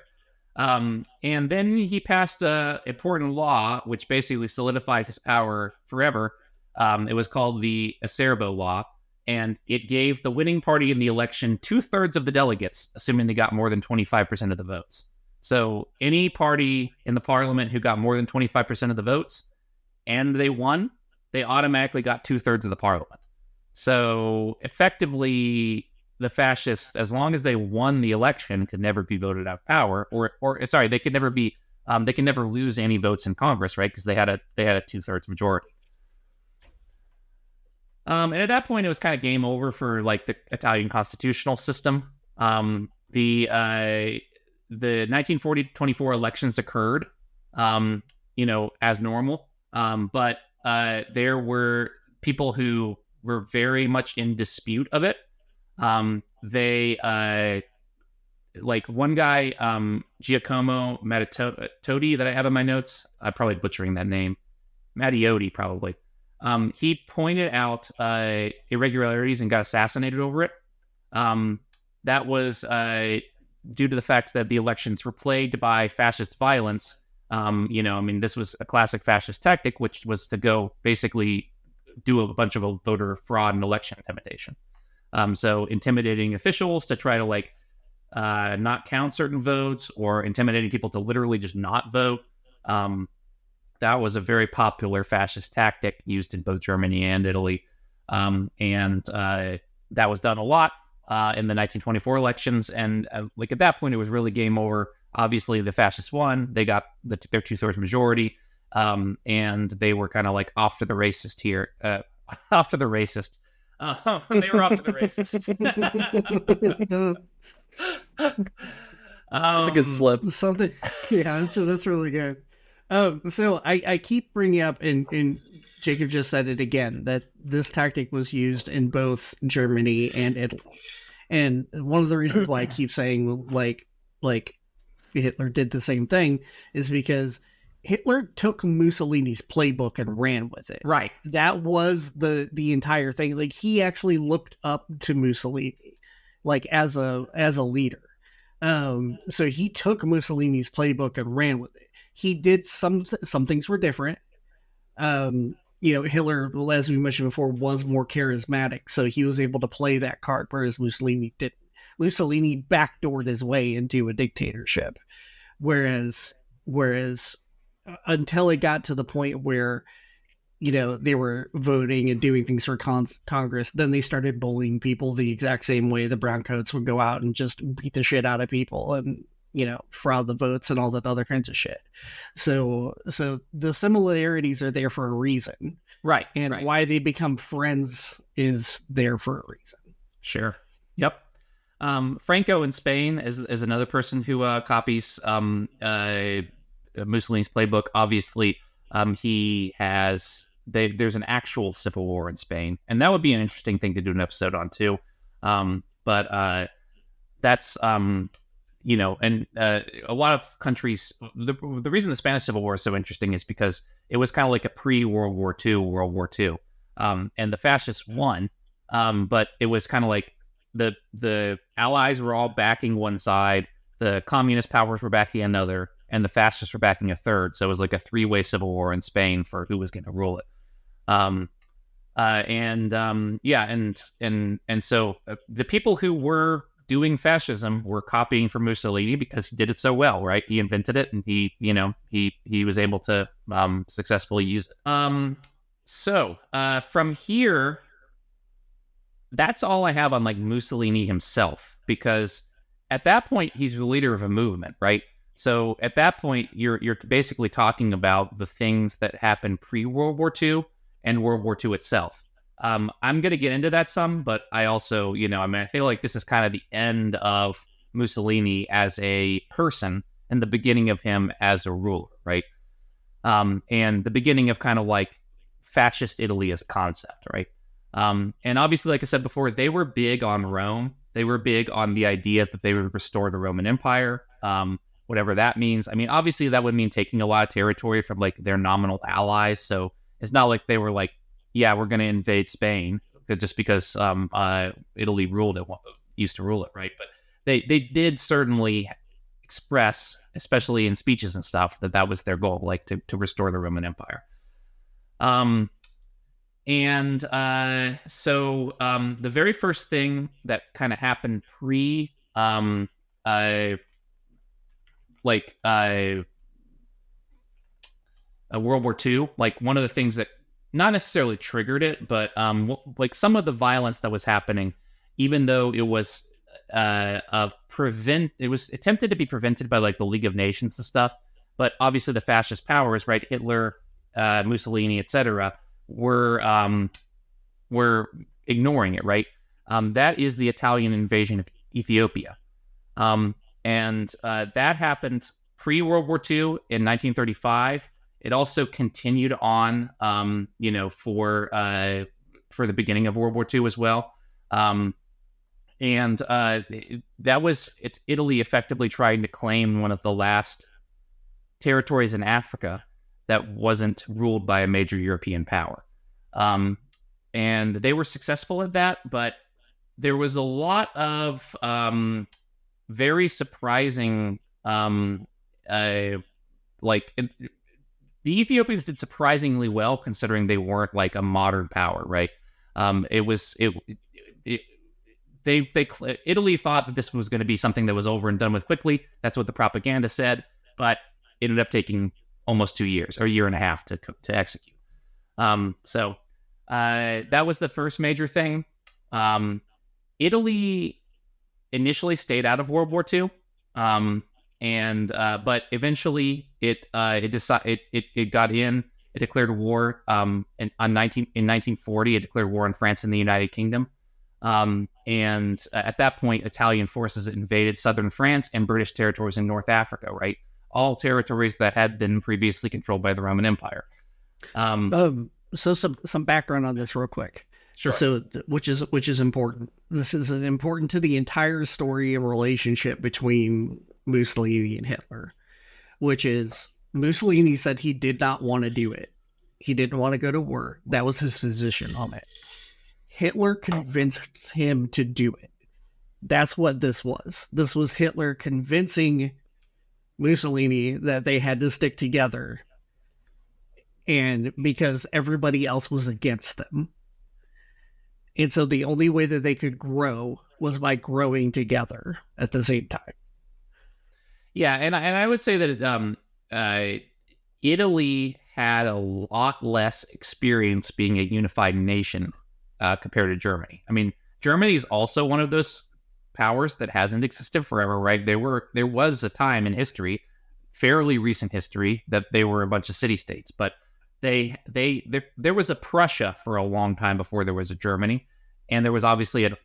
And then he passed an important law, which basically solidified his power forever. It was called the Acerbo Law, and it gave the winning party in the election 2/3 of the delegates, assuming they got more than 25% of the votes. So any party in the parliament who got more than 25% of the votes and they won, they automatically got 2/3 of the parliament. So effectively, the fascists, as long as they won the election, could never be voted out of power, or sorry, they could never be, they can never lose any votes in Congress, right? Because they had a 2/3 majority. And at that point, it was kind of game over for like the Italian constitutional system. The 1924 elections occurred, as normal. But there were people who were very much in dispute of it. They like one guy, Giacomo Mattiotti, that I have in my notes. I'm probably butchering that name. Mattiotti, probably. He pointed out irregularities and got assassinated over it. That was due to the fact that the elections were plagued by fascist violence. This was a classic fascist tactic, which was to go basically do a bunch of voter fraud and election intimidation. So intimidating officials to try to not count certain votes, or intimidating people to literally just not vote. That was a very popular fascist tactic used in both Germany and Italy. And that was done a lot in the 1924 elections. And at that point, it was really game over. Obviously, the fascists won. They got their 2/3 majority. And they were kind of off to the racist here. Off to the racist. They were off to the racist. That's a good slip. Something, yeah. So that's really good. So I keep bringing up, and Jacob just said it again, that this tactic was used in both Germany and Italy. And one of the reasons why I keep saying like Hitler did the same thing is because Hitler took Mussolini's playbook and ran with it. Right. That was the entire thing. Like, he actually looked up to Mussolini, as a leader. So he took Mussolini's playbook and ran with it. He did some things were different. Hitler, as we mentioned before, was more charismatic, so he was able to play that card, whereas Mussolini didn't. Mussolini backdoored his way into a dictatorship, whereas until it got to the point where they were voting and doing things for Congress, then they started bullying people the exact same way the browncoats would go out and just beat the shit out of people and fraud the votes and all that other kinds of shit. So the similarities are there for a reason, right? And right. Why they become friends is there for a reason. Sure. Yep. Franco in Spain is another person who copies Mussolini's playbook. Obviously, there's an actual civil war in Spain, and that would be an interesting thing to do an episode on too. But that's and a lot of countries. The reason the Spanish Civil War is so interesting is because it was kind of like a pre-World War II World War II, and the fascists won, but it was kind of like the Allies were all backing one side, the communist powers were backing another, and the fascists were backing a third. So it was like a three-way civil war in Spain for who was going to rule it. So the people who were doing fascism were copying from Mussolini because he did it so well, right? He invented it, and he was able to successfully use it. So from here, that's all I have on Mussolini himself, because at that point he's the leader of a movement, right? So at that point you're basically talking about the things that happened pre-World War II and World War II itself. I'm going to get into that some, but I also, I feel like this is kind of the end of Mussolini as a person and the beginning of him as a ruler, right? And the beginning of kind of fascist Italy as a concept, right? And obviously, like I said before, they were big on Rome. They were big on the idea that they would restore the Roman Empire, whatever that means. Obviously, that would mean taking a lot of territory from their nominal allies. So it's not like they were yeah, we're going to invade Spain just because Italy used to rule it, right? But they did certainly express, especially in speeches and stuff, that was their goal, to restore the Roman Empire. So the very first thing that kind of happened World War II, one of the things that not necessarily triggered it, but some of the violence that was happening even though it was it was attempted to be prevented by like the League of Nations and stuff, but obviously the fascist powers, right, Hitler, Mussolini, etc., were ignoring it, right? That is the Italian invasion of Ethiopia, and that happened pre-World War II in 1935. It also continued on, for the beginning of World War II as well. It's Italy effectively trying to claim one of the last territories in Africa that wasn't ruled by a major European power. And they were successful at that, but there was a lot of very surprising, the Ethiopians did surprisingly well considering they weren't like a modern power, right? Italy thought that this was going to be something that was over and done with quickly. That's what the propaganda said, but it ended up taking almost 2 years or a year and a half to execute. So that was the first major thing. Italy initially stayed out of World War II, but eventually it got in. It declared war in 1940. It declared war on France and the United Kingdom. And at that point, Italian forces invaded southern France and British territories in North Africa, right? All territories that had been previously controlled by the Roman Empire. So some background on this real quick. Sure. So, which is important. This is important to the entire story and relationship between Mussolini and Hitler, which is Mussolini said he did not want to do it. He didn't want to go to war. That was his position on it. Hitler convinced him to do it. That's what this was. This was Hitler convincing Mussolini that they had to stick together, and because everybody else was against them. And so the only way that they could grow was by growing together at the same time. Yeah, and I would say that Italy had a lot less experience being a unified nation compared to Germany. I mean, Germany is also one of those powers that hasn't existed forever, right? There was a time in history, fairly recent history, that they were a bunch of city-states, but there was a Prussia for a long time before there was a Germany, and there was obviously an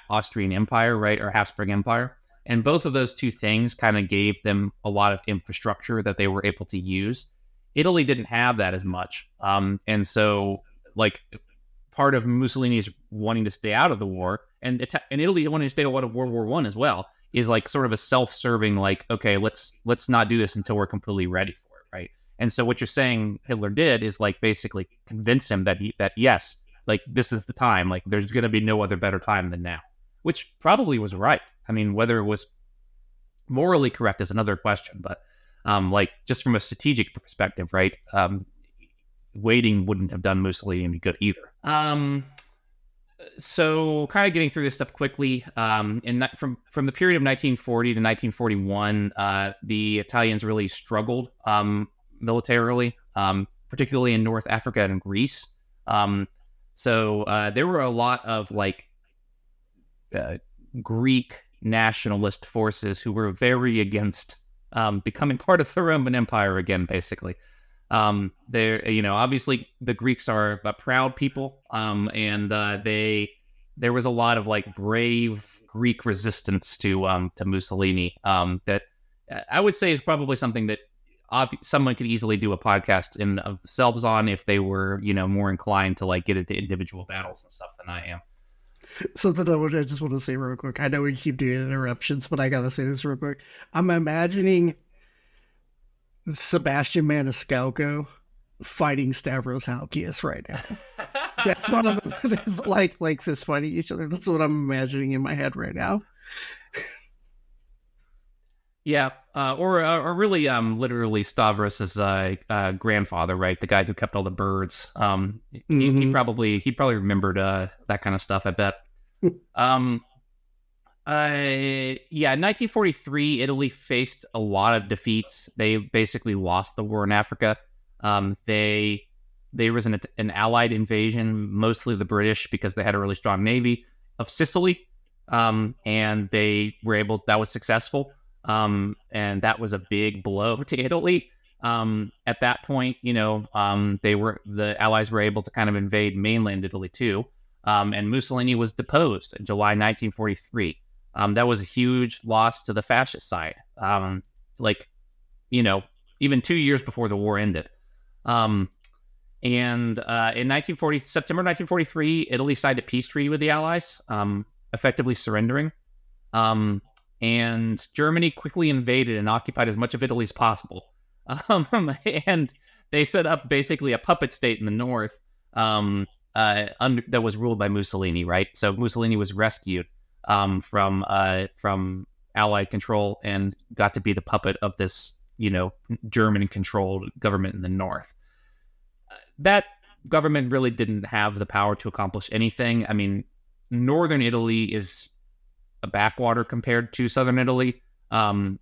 Austrian Empire, right, or Habsburg Empire, and both of those two things kind of gave them a lot of infrastructure that they were able to use. Italy didn't have that as much, and so like part of Mussolini's wanting to stay out of the war, and Italy wanting to stay out of World War I as well, is like sort of a self-serving, like, okay, let's not do this until we're completely ready for it, right? And so what you're saying Hitler did is like basically convince him that yes, like this is the time, like there's going to be no other better time than now, which probably was right. I mean, whether it was morally correct is another question, but like just from a strategic perspective, right? Waiting wouldn't have done Mussolini any good either. So kind of getting through this stuff quickly, from the period of 1940 to 1941, the Italians really struggled militarily, particularly in North Africa and Greece. So there were a lot of like Greek nationalist forces who were very against becoming part of the Roman Empire again, basically. Obviously the Greeks are a proud people, and there was a lot of like brave Greek resistance to Mussolini, that I would say is probably something that someone could easily do a podcast in themselves on if they were, more inclined to like get into individual battles and stuff than I am. Something I just want to say real quick. I know we keep doing interruptions, but I gotta say this real quick. I'm imagining Sebastian Maniscalco fighting Stavros Halkias right now. That's what I'm. It's like fist fighting each other. That's what I'm imagining in my head right now. Yeah, or really, literally Stavros's grandfather, right? The guy who kept all the birds. He probably remembered that kind of stuff, I bet. In 1943, Italy faced a lot of defeats. They basically lost the war in Africa. There was an Allied invasion, mostly the British, because they had a really strong navy, of Sicily. and they were able. That was successful, and that was a big blow to Italy. At that point, the Allies were able to kind of invade mainland Italy too, and Mussolini was deposed in July 1943. That was a huge loss to the fascist side. Even 2 years before the war ended. In September 1943, Italy signed a peace treaty with the Allies, effectively surrendering. And Germany quickly invaded and occupied as much of Italy as possible. And they set up basically a puppet state in the north that was ruled by Mussolini, right? So Mussolini was rescued from Allied control and got to be the puppet of this, German-controlled government in the north. That government really didn't have the power to accomplish anything. I mean, northern Italy is a backwater compared to southern Italy. The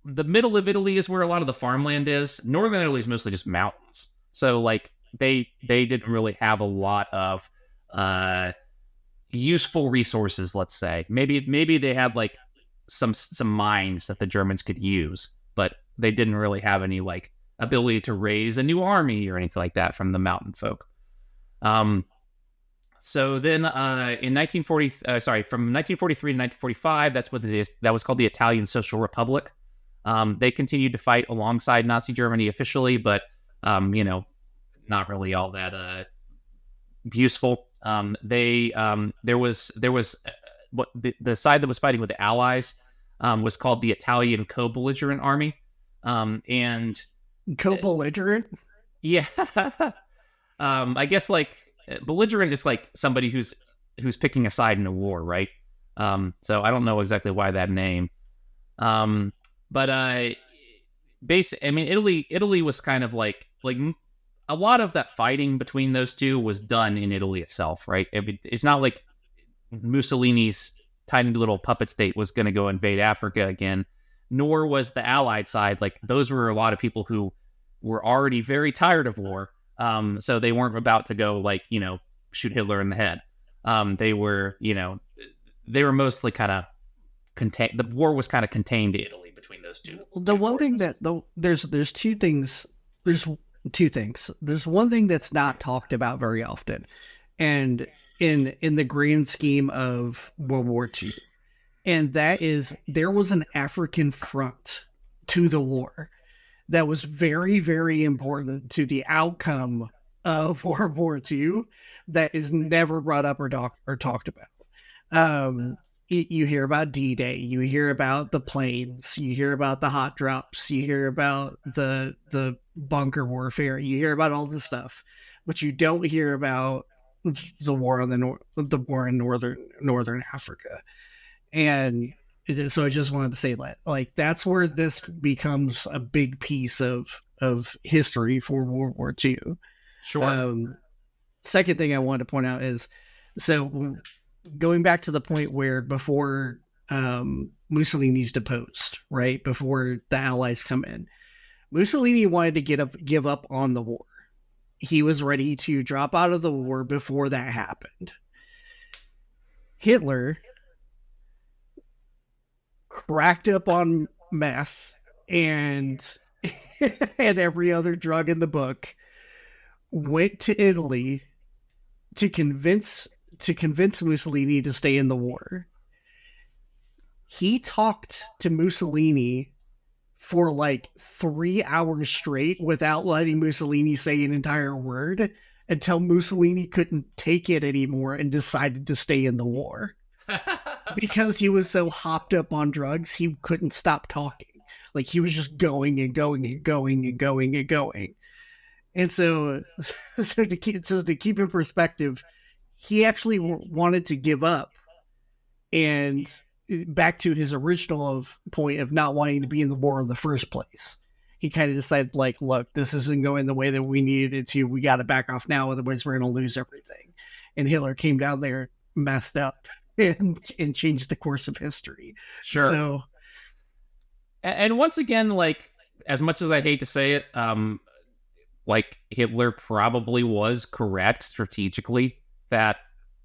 middle of Italy is where a lot of the farmland is. Northern Italy is mostly just mountains. So they didn't really have a lot of useful resources, let's say. Maybe they had some mines that the Germans could use, but they didn't really have any ability to raise a new army or anything like that from the mountain folk. So then from 1943 to 1945, that was called the Italian Social Republic. They continued to fight alongside Nazi Germany officially, but not really all that useful. There was what the side that was fighting with the Allies was called the Italian Co-Belligerent Army, and co-belligerent. Yeah, I guess belligerent is somebody who's picking a side in a war, right? So I don't know exactly why that name. But Italy was kind of like a lot of that fighting between those two was done in Italy itself, right? It's not like Mussolini's tiny little puppet state was going to go invade Africa again, nor was the Allied side. Those were a lot of people who were already very tired of war. So they weren't about to go shoot Hitler in the head. They were mostly kind of contained. The war was kind of contained to Italy between those two. The one thing that there's two things. There's two things. There's one thing that's not talked about very often, and in the grand scheme of World War II, and that is there was an African front to the war that was very, very important to the outcome of World War II that is never brought up or talked about. You hear about D-Day, you hear about the planes, you hear about the hot drops, you hear about the bunker warfare, you hear about all this stuff, but you don't hear about the war on the war in northern Africa. And so I just wanted to say that, that's where this becomes a big piece of history for World War II. Sure. Second thing I wanted to point out is, so going back to the point where before Mussolini's deposed, right before the Allies come in, Mussolini wanted to give up on the war. He was ready to drop out of the war before that happened. Hitler cracked up on meth and every other drug in the book, went to Italy to convince Mussolini to stay in the war. He talked to Mussolini for 3 hours straight without letting Mussolini say an entire word, until Mussolini couldn't take it anymore and decided to stay in the war. Because he was so hopped up on drugs, he couldn't stop talking. He was just going and going and going and going and going. And so to keep in perspective, he actually wanted to give up, and back to his original point of not wanting to be in the war in the first place. He kind of decided, look, this isn't going the way that we needed it to. We got to back off now, otherwise we're going to lose everything. And Hitler came down there, messed up, and changed the course of history. Sure. So, and once again, as much as I hate to say it, Hitler probably was correct strategically that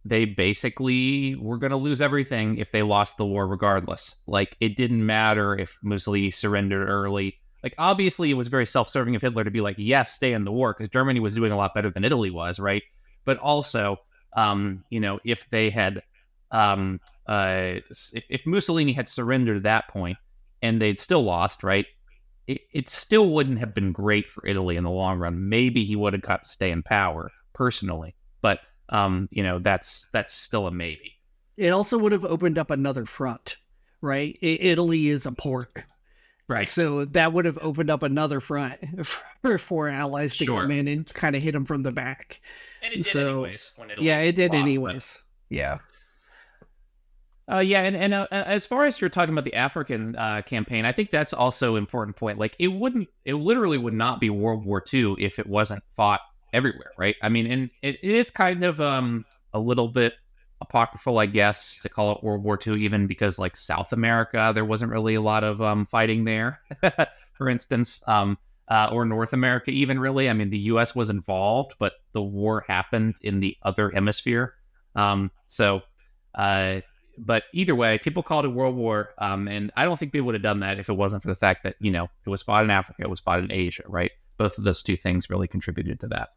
they basically were going to lose everything if they lost the war regardless. Like, it didn't matter if Mussolini surrendered early. Like, obviously, it was very self-serving of Hitler to be like, yes, stay in the war, because Germany was doing a lot better than Italy was, right? But also, if they had, if Mussolini had surrendered at that point and they'd still lost, right, it still wouldn't have been great for Italy in the long run. Maybe he would have got to stay in power personally, but that's still a maybe. It also would have opened up another front, right? Italy is a port. Right. So that would have opened up another front for allies to come in and kind of hit them from the back. And it did anyways. When Italy it did lost, anyways. Yeah. As far as you're talking about the African campaign, I think that's also an important point. Like, it literally would not be World War II if it wasn't fought everywhere, right? I mean, and it is kind of a little bit apocryphal, I guess, to call it World War II, even because, like, South America, there wasn't really a lot of fighting there, for instance, or North America even, really. I mean, the U.S. was involved, but the war happened in the other hemisphere. But either way, people called it World War, and I don't think they would have done that if it wasn't for the fact that, it was fought in Africa, it was fought in Asia, right? Both of those two things really contributed to that.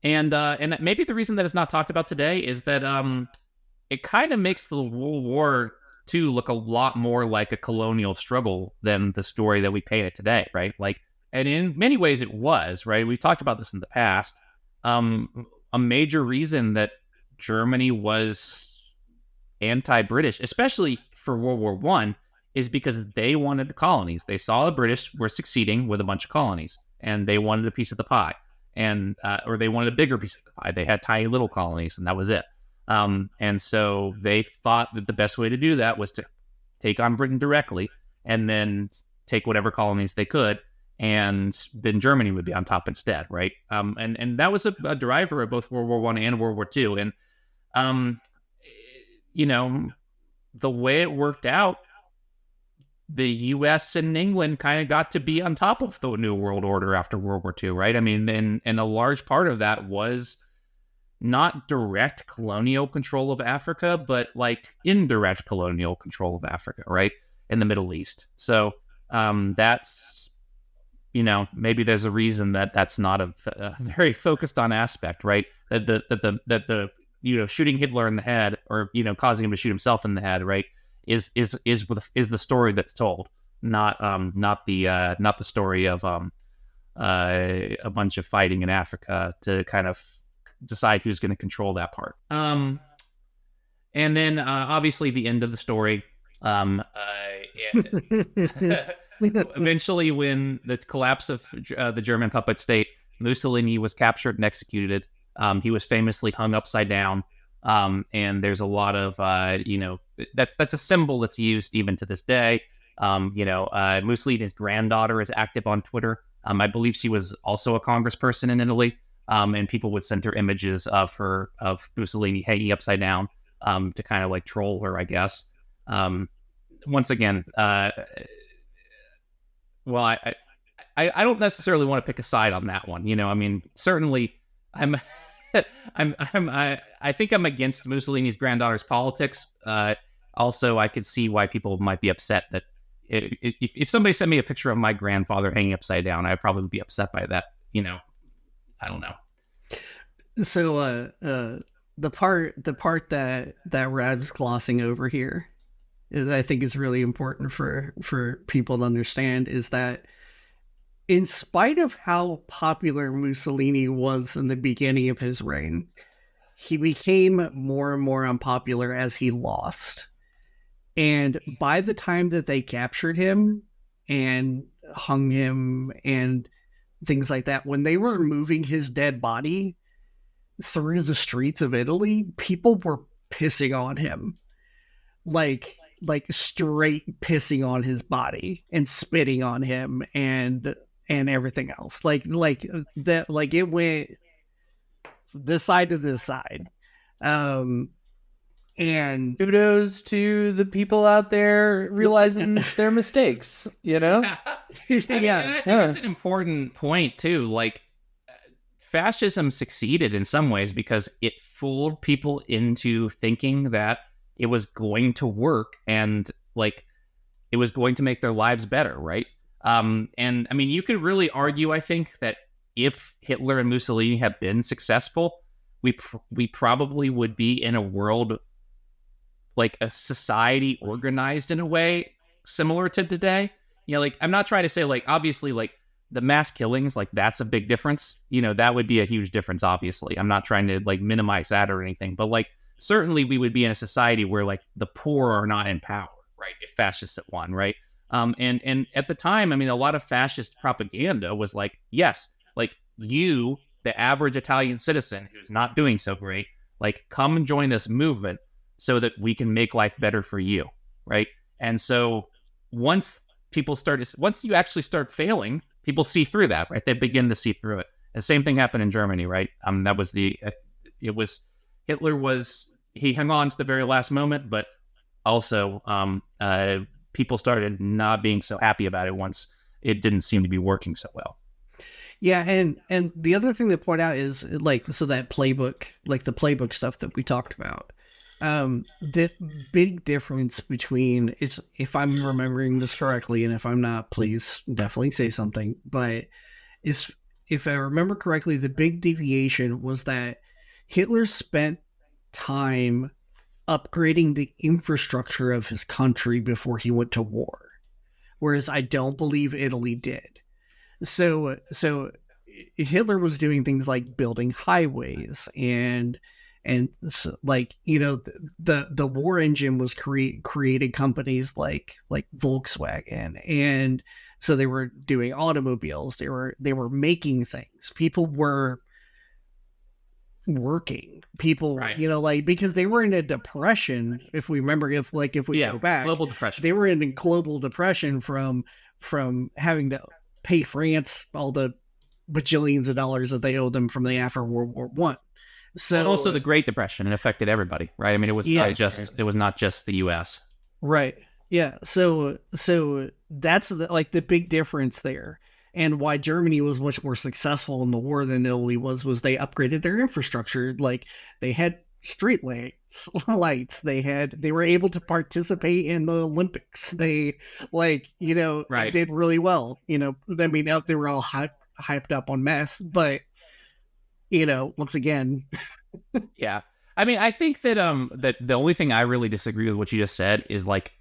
And maybe the reason that it's not talked about today is that it kind of makes the World War II look a lot more like a colonial struggle than the story that we paint it today, right? Like, and in many ways it was, right? We've talked about this in the past. A major reason that Germany was anti-British, especially for World War I, is because they wanted colonies. They saw the British were succeeding with a bunch of colonies, and they wanted a piece of the pie, or they wanted a bigger piece of the pie. They had tiny little colonies, and that was it. And so they thought that the best way to do that was to take on Britain directly, and then take whatever colonies they could, and then Germany would be on top instead, right? And that was a driver of both World War I and World War II. And the way it worked out, the U.S. and England kind of got to be on top of the New World Order after World War II, right? I mean, and a large part of that was not direct colonial control of Africa, but like indirect colonial control of Africa, right? In the Middle East. So that's, maybe there's a reason that that's not a very focused on aspect, right? That the shooting Hitler in the head, or causing him to shoot himself in the head, right, is the story that's told, not the story of a bunch of fighting in Africa to kind of decide who's going to control that part. And then obviously the end of the story. Eventually, when the collapse of the German puppet state, Mussolini was captured and executed. He was famously hung upside down. And there's a lot of, that's a symbol that's used even to this day. Mussolini's granddaughter is active on Twitter. I believe she was also a congressperson in Italy. And people would send her images of Mussolini hanging upside down, to kind of like troll her, I guess. Once again, well, I don't necessarily want to pick a side on that one. I mean, certainly I think I'm against Mussolini's granddaughter's politics. Also, I could see why people might be upset that if somebody sent me a picture of my grandfather hanging upside down, I'd probably be upset by that. I don't know. So, the part that Rad's glossing over here, I think is really important for people to understand, is that in spite of how popular Mussolini was in the beginning of his reign, he became more and more unpopular as he lost. And by the time that they captured him and hung him and things like that, when they were moving his dead body through the streets of Italy, people were pissing on him. Like straight pissing on his body and spitting on him and everything else. Like it went this side to this side. And kudos to the people out there realizing their mistakes, I think it's an important point too. Like, fascism succeeded in some ways because it fooled people into thinking that it was going to work and like it was going to make their lives better, right? And I mean, you could really argue, I think, that if Hitler and Mussolini had been successful, we probably would be in a world, like a society organized in a way similar to today. You know, like I'm not trying to say like obviously like the mass killings, like that's a big difference. You know, that would be a huge difference. Obviously, I'm not trying to like minimize that or anything, but like certainly we would be in a society where like the poor are not in power, right? If fascists had won, right? And at the time, I mean, a lot of fascist propaganda was like, yes, like you, the average Italian citizen who's not doing so great, like come and join this movement so that we can make life better for you, right? And so once you actually start failing, people see through that, right? They begin to see through it. The same thing happened in Germany, right? He hung on to the very last moment, but also people started not being so happy about it once it didn't seem to be working so well. Yeah, and the other thing to point out is like, so that playbook, like the playbook stuff that we talked about, the big difference between is, if I'm remembering this correctly, and if I'm not, please definitely say something, but is, if I remember correctly, the big deviation was that Hitler spent time upgrading the infrastructure of his country before he went to war, whereas I don't believe Italy did. So Hitler was doing things like building highways and like, you know, the war engine was created companies like Volkswagen, and so they were doing automobiles, they were making things, people were working, people, right. You know, like, because they were in a depression, if we remember, if we go back, global depression, they were in a global depression from having to pay France all the bajillions of dollars that they owed them from the after World War One. So, and also the Great Depression, it affected everybody, right? I mean, it was not just the U.S. Right. Yeah. So that's the big difference there, and why Germany was much more successful in the war than Italy was they upgraded their infrastructure. Like they had street lights, they were able to participate in the Olympics. They right. Did really well. You know, I mean, they were all hyped up on meth, but once again. Yeah. I mean, I think that that the only thing I really disagree with what you just said is like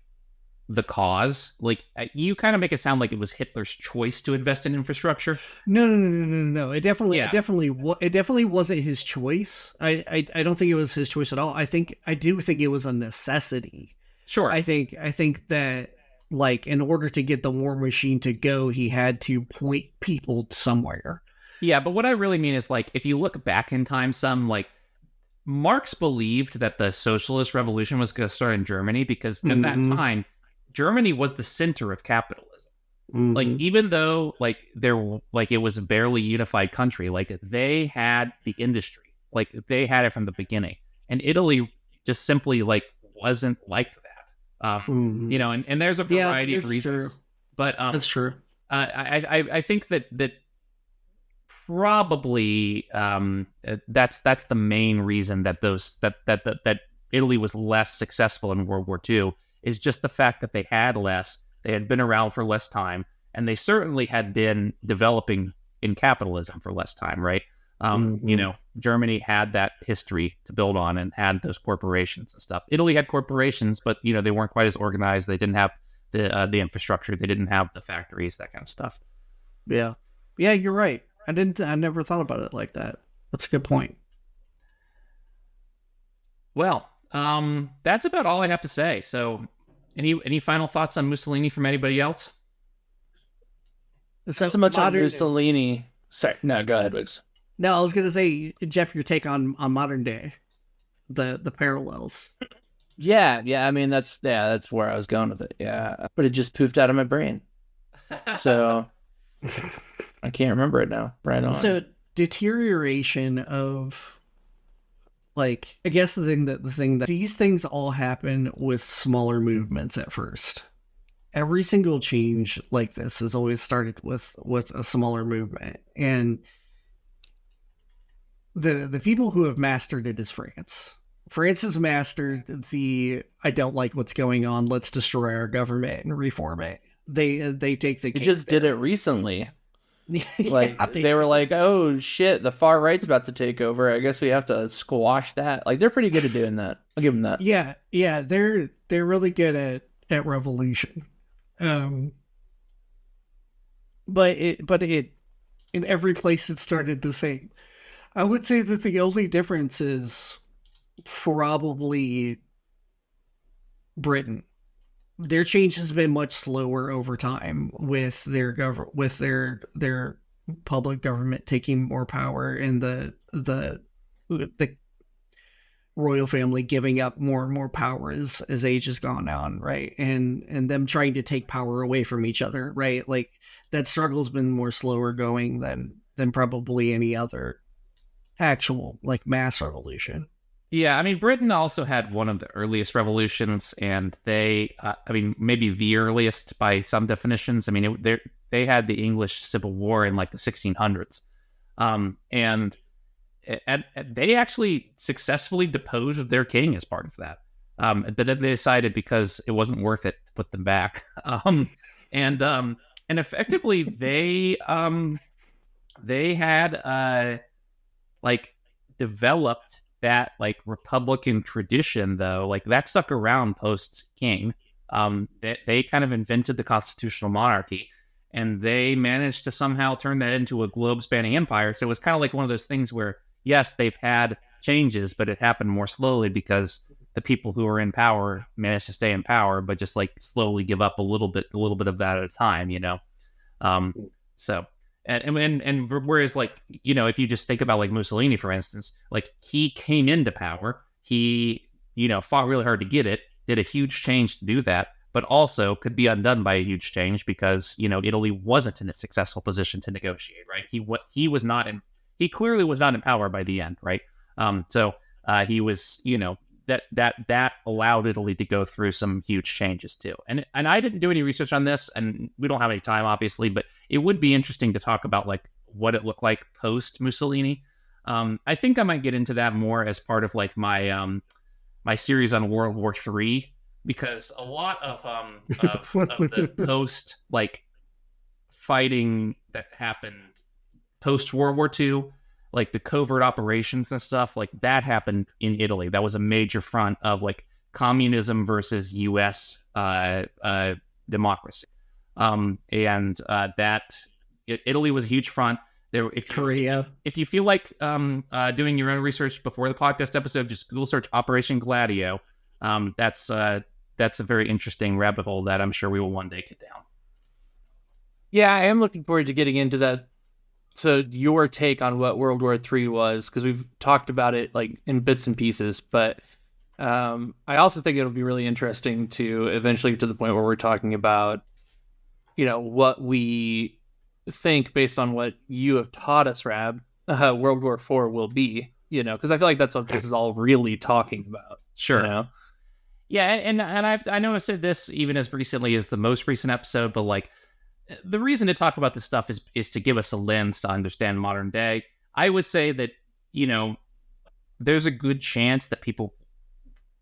the cause. Like you kind of make it sound like it was Hitler's choice to invest in infrastructure. No. It definitely wasn't his choice. I don't think it was his choice at all. I do think it was a necessity. Sure. I think that, like, in order to get the war machine to go, he had to point people somewhere. Yeah, but what I really mean is, like, if you look back in time, Marx believed that the socialist revolution was going to start in Germany because at that time, Germany was the center of capitalism. Mm-hmm. Like, even though it was a barely unified country, like they had the industry, like they had it from the beginning, and Italy just simply wasn't like that. And there's a variety of reasons, true. But that's true. I think that probably that's the main reason that that Italy was less successful in World War II, is just the fact that they had been around for less time, and they certainly had been developing in capitalism for less time, right? Germany had that history to build on and had those corporations and stuff. Italy had corporations, but they weren't quite as organized. They didn't have the infrastructure. They didn't have the factories, that kind of stuff. Yeah, you're right. I never thought about it like that. That's a good point. Well, that's about all I have to say. So, any final thoughts on Mussolini from anybody else? So much on Mussolini. Sorry, no, go ahead, Wiggs. No, I was going to say, Jeff, your take on modern day, the parallels. Yeah. I mean, that's where I was going with it. Yeah, but it just poofed out of my brain. So I can't remember it now. Right on. So deterioration of, I guess the thing that these things all happen with smaller movements at first. Every single change like this has always started with a smaller movement, and the people who have mastered it is France. France has mastered the I don't like what's going on. Let's destroy our government and reform it. They take the They just did it recently. Like Yeah, they were like, "Oh shit, the far right's about to take over. I guess we have to squash that." Like they're pretty good at doing that. I'll give them that. yeah, they're really good at revolution. But it in every place it started the same. I would say that the only difference is probably Britain. Their change has been much slower over time with their public government taking more power and the royal family giving up more and more power as age has gone on, right? And them trying to take power away from each other, right? Like that struggle's been more slower going than probably any other actual like mass revolution. Yeah, I mean, Britain also had one of the earliest revolutions, and they, I mean, maybe the earliest by some definitions. I mean, they had the English Civil War in like the 1600s, and they actually successfully deposed their king as part of that. But then they decided because it wasn't worth it to put them back, and effectively they had like developed that like Republican tradition, though, like that stuck around post King. They kind of invented the constitutional monarchy, and they managed to somehow turn that into a globe-spanning empire. So it was kind of like one of those things where, yes, they've had changes, but it happened more slowly because the people who are in power managed to stay in power, but just like slowly give up a little bit of that at a time, you know. So. And whereas, like, you know, if you just think about like Mussolini, for instance, like he came into power, he, you know, fought really hard to get it, did a huge change to do that, but also could be undone by a huge change because, you know, Italy wasn't in a successful position to negotiate, right? He clearly was not in power by the end, right? So he was, you know, that allowed Italy to go through some huge changes too. And I didn't do any research on this, and we don't have any time, obviously, but it would be interesting to talk about like what it looked like post Mussolini. I think I might get into that more as part of like my my series on World War III, because a lot of the post like fighting that happened post World War II, like the covert operations and stuff, like that happened in Italy. That was a major front of like communism versus U.S. Democracy. Italy was a huge front. Korea. If you feel like doing your own research before the podcast episode, just Google search Operation Gladio. That's a very interesting rabbit hole that I'm sure we will one day get down. Yeah, I am looking forward to getting into that. So your take on what World War III was, because we've talked about it like in bits and pieces, but I also think it'll be really interesting to eventually get to the point where we're talking about, you know, what we think based on what you have taught us, Rab, World War IV will be, you know, because I feel like that's what this is all really talking about. Sure. You know? Yeah, and I know I said this even as recently as the most recent episode, but like, the reason to talk about this stuff is to give us a lens to understand modern day. I would say that, you know, there's a good chance that people,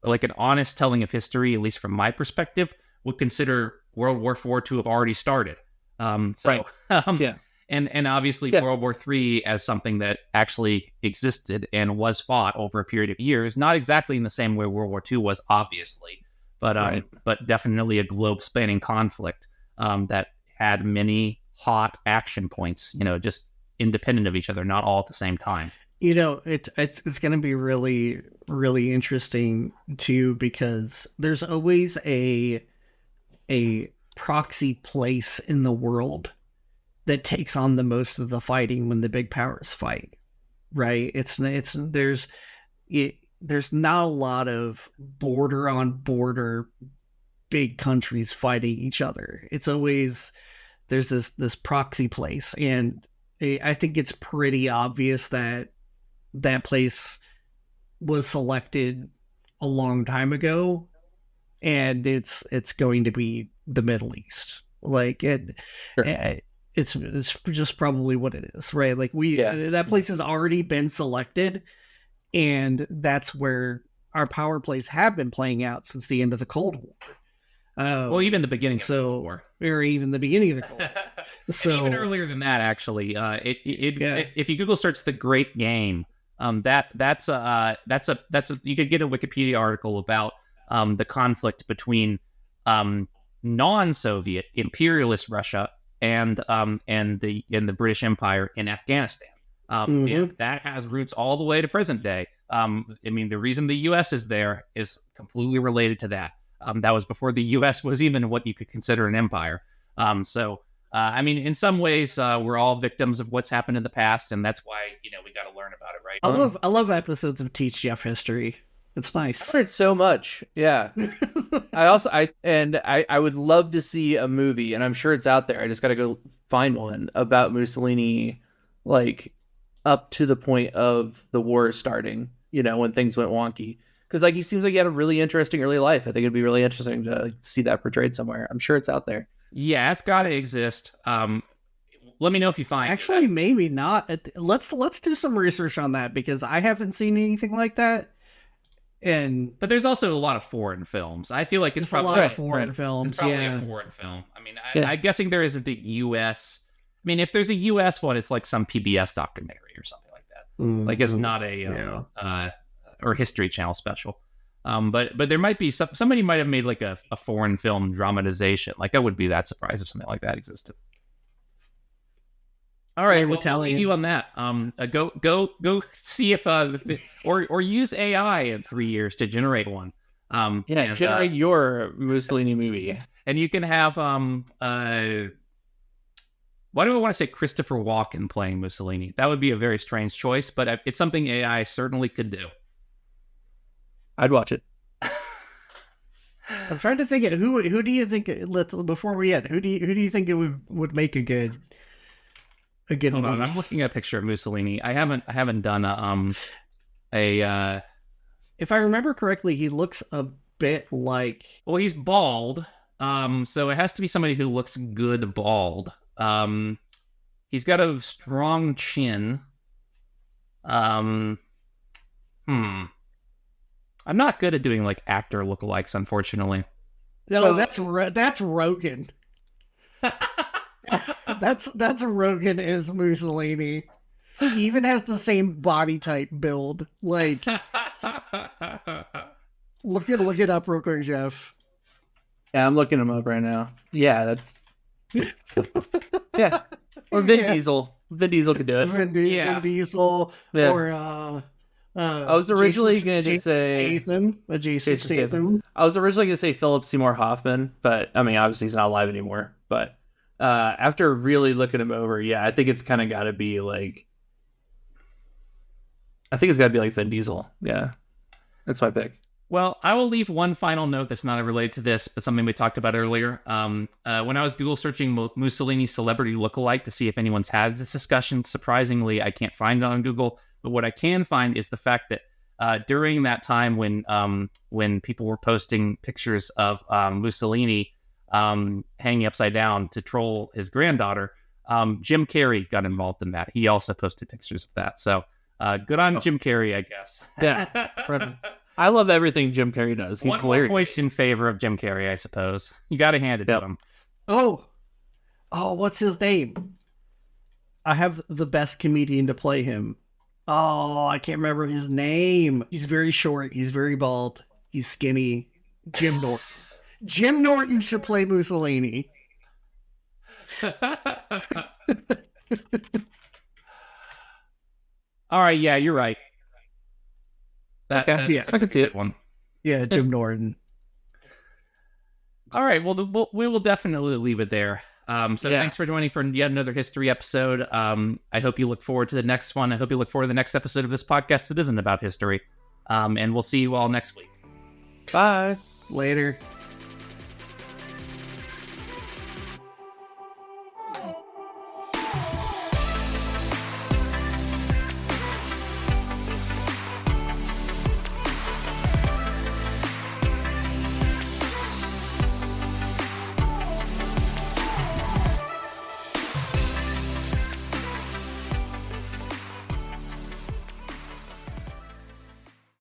like an honest telling of history, at least from my perspective, would consider World War IV to have already started. Right. Yeah. And obviously World War III as something that actually existed and was fought over a period of years, not exactly in the same way World War II was, obviously, but but definitely a globe-spanning conflict that had many hot action points, you know, just independent of each other, not all at the same time. You know, it's going to be really, really interesting too, because there's always a proxy place in the world that takes on the most of the fighting when the big powers fight, right? There's not a lot of border on border big countries fighting each other. It's always there's this proxy place, and I think it's pretty obvious that that place was selected a long time ago, and it's going to be the Middle East. Like it, Sure. it's just probably what it is, right? Like that place has already been selected, and that's where our power plays have been playing out since the end of the Cold War. Well, even the beginning of the Cold War. Or even the beginning of the Cold War. So even earlier than that, actually, if you Google search the Great Game, that's a you could get a Wikipedia article about the conflict between non-Soviet imperialist Russia and the British Empire in Afghanistan. And that has roots all the way to present day. I mean, the reason the U.S. is there is completely related to that. That was before the U.S. was even what you could consider an empire. I mean, in some ways, we're all victims of what's happened in the past, and that's why we got to learn about it, right? I love episodes of Teach Jeff History. It's nice. I learned so much. Yeah. I would love to see a movie, and I'm sure it's out there. I just got to go find one about Mussolini, like up to the point of the war starting, when things went wonky. Because he seems like he had a really interesting early life. I think it'd be really interesting to see that portrayed somewhere. I'm sure it's out there. Yeah, it's got to exist. Let me know if you find. Actually, maybe not. Let's do some research on that, because I haven't seen anything like that. But there's also a lot of foreign films. I feel like it's probably a lot of foreign films. It's probably a foreign film. I mean, I'm guessing there isn't a U.S. I mean, if there's a U.S. one, it's like some PBS documentary or something like that. Like it's not a or History Channel special. But there might be somebody might have made like a foreign film dramatization. Like I wouldn't be that surprised if something like that existed. All right, we'll leave you on that. Go see if or use AI in 3 years to generate one. Generate your Mussolini movie, and you can have why do I want to say Christopher Walken playing Mussolini? That would be a very strange choice, but it's something AI certainly could do. I'd watch it. I'm trying to think of who do you think before we end, who do you think it would make a good Hold on, I'm looking at a picture of Mussolini. I haven't done a if I remember correctly, he looks a bit like, well, he's bald. So it has to be somebody who looks good bald. He's got a strong chin. I'm not good at doing like actor lookalikes, unfortunately. No, that's Rogan. that's Rogan as Mussolini. He even has the same body type build. Like, look it up real quick, Jeff. Yeah, I'm looking him up right now. Yeah, that's yeah. Or Vin Diesel. Vin Diesel could do it. Vin Diesel. Yeah. Or I was originally going to say Jason Statham. I was originally going to say Philip Seymour Hoffman, but I mean, obviously he's not alive anymore. But after really looking him over, yeah, I think it's kind of got to be like, Vin Diesel. Yeah, that's my pick. Well, I will leave one final note that's not related to this, but something we talked about earlier. When I was Google searching Mussolini celebrity lookalike to see if anyone's had this discussion, surprisingly, I can't find it on Google. But what I can find is the fact that during that time when people were posting pictures of Mussolini hanging upside down to troll his granddaughter, Jim Carrey got involved in that. He also posted pictures of that. So good on Jim Carrey, I guess. Yeah. I love everything Jim Carrey does. He's hilarious. One point in favor of Jim Carrey, I suppose. You got to hand it to him. Oh, what's his name? I have the best comedian to play him. Oh, I can't remember his name. He's very short. He's very bald. He's skinny. Jim Norton. Jim Norton should play Mussolini. All right. Yeah, you're right. That's I can see it. One. Yeah, Jim Norton. All right. Well, we will definitely leave it there. Thanks for joining for yet another history episode. I hope you look forward to the next one. I hope you look forward to the next episode of this podcast that isn't about history. And we'll see you all next week. Bye. Later.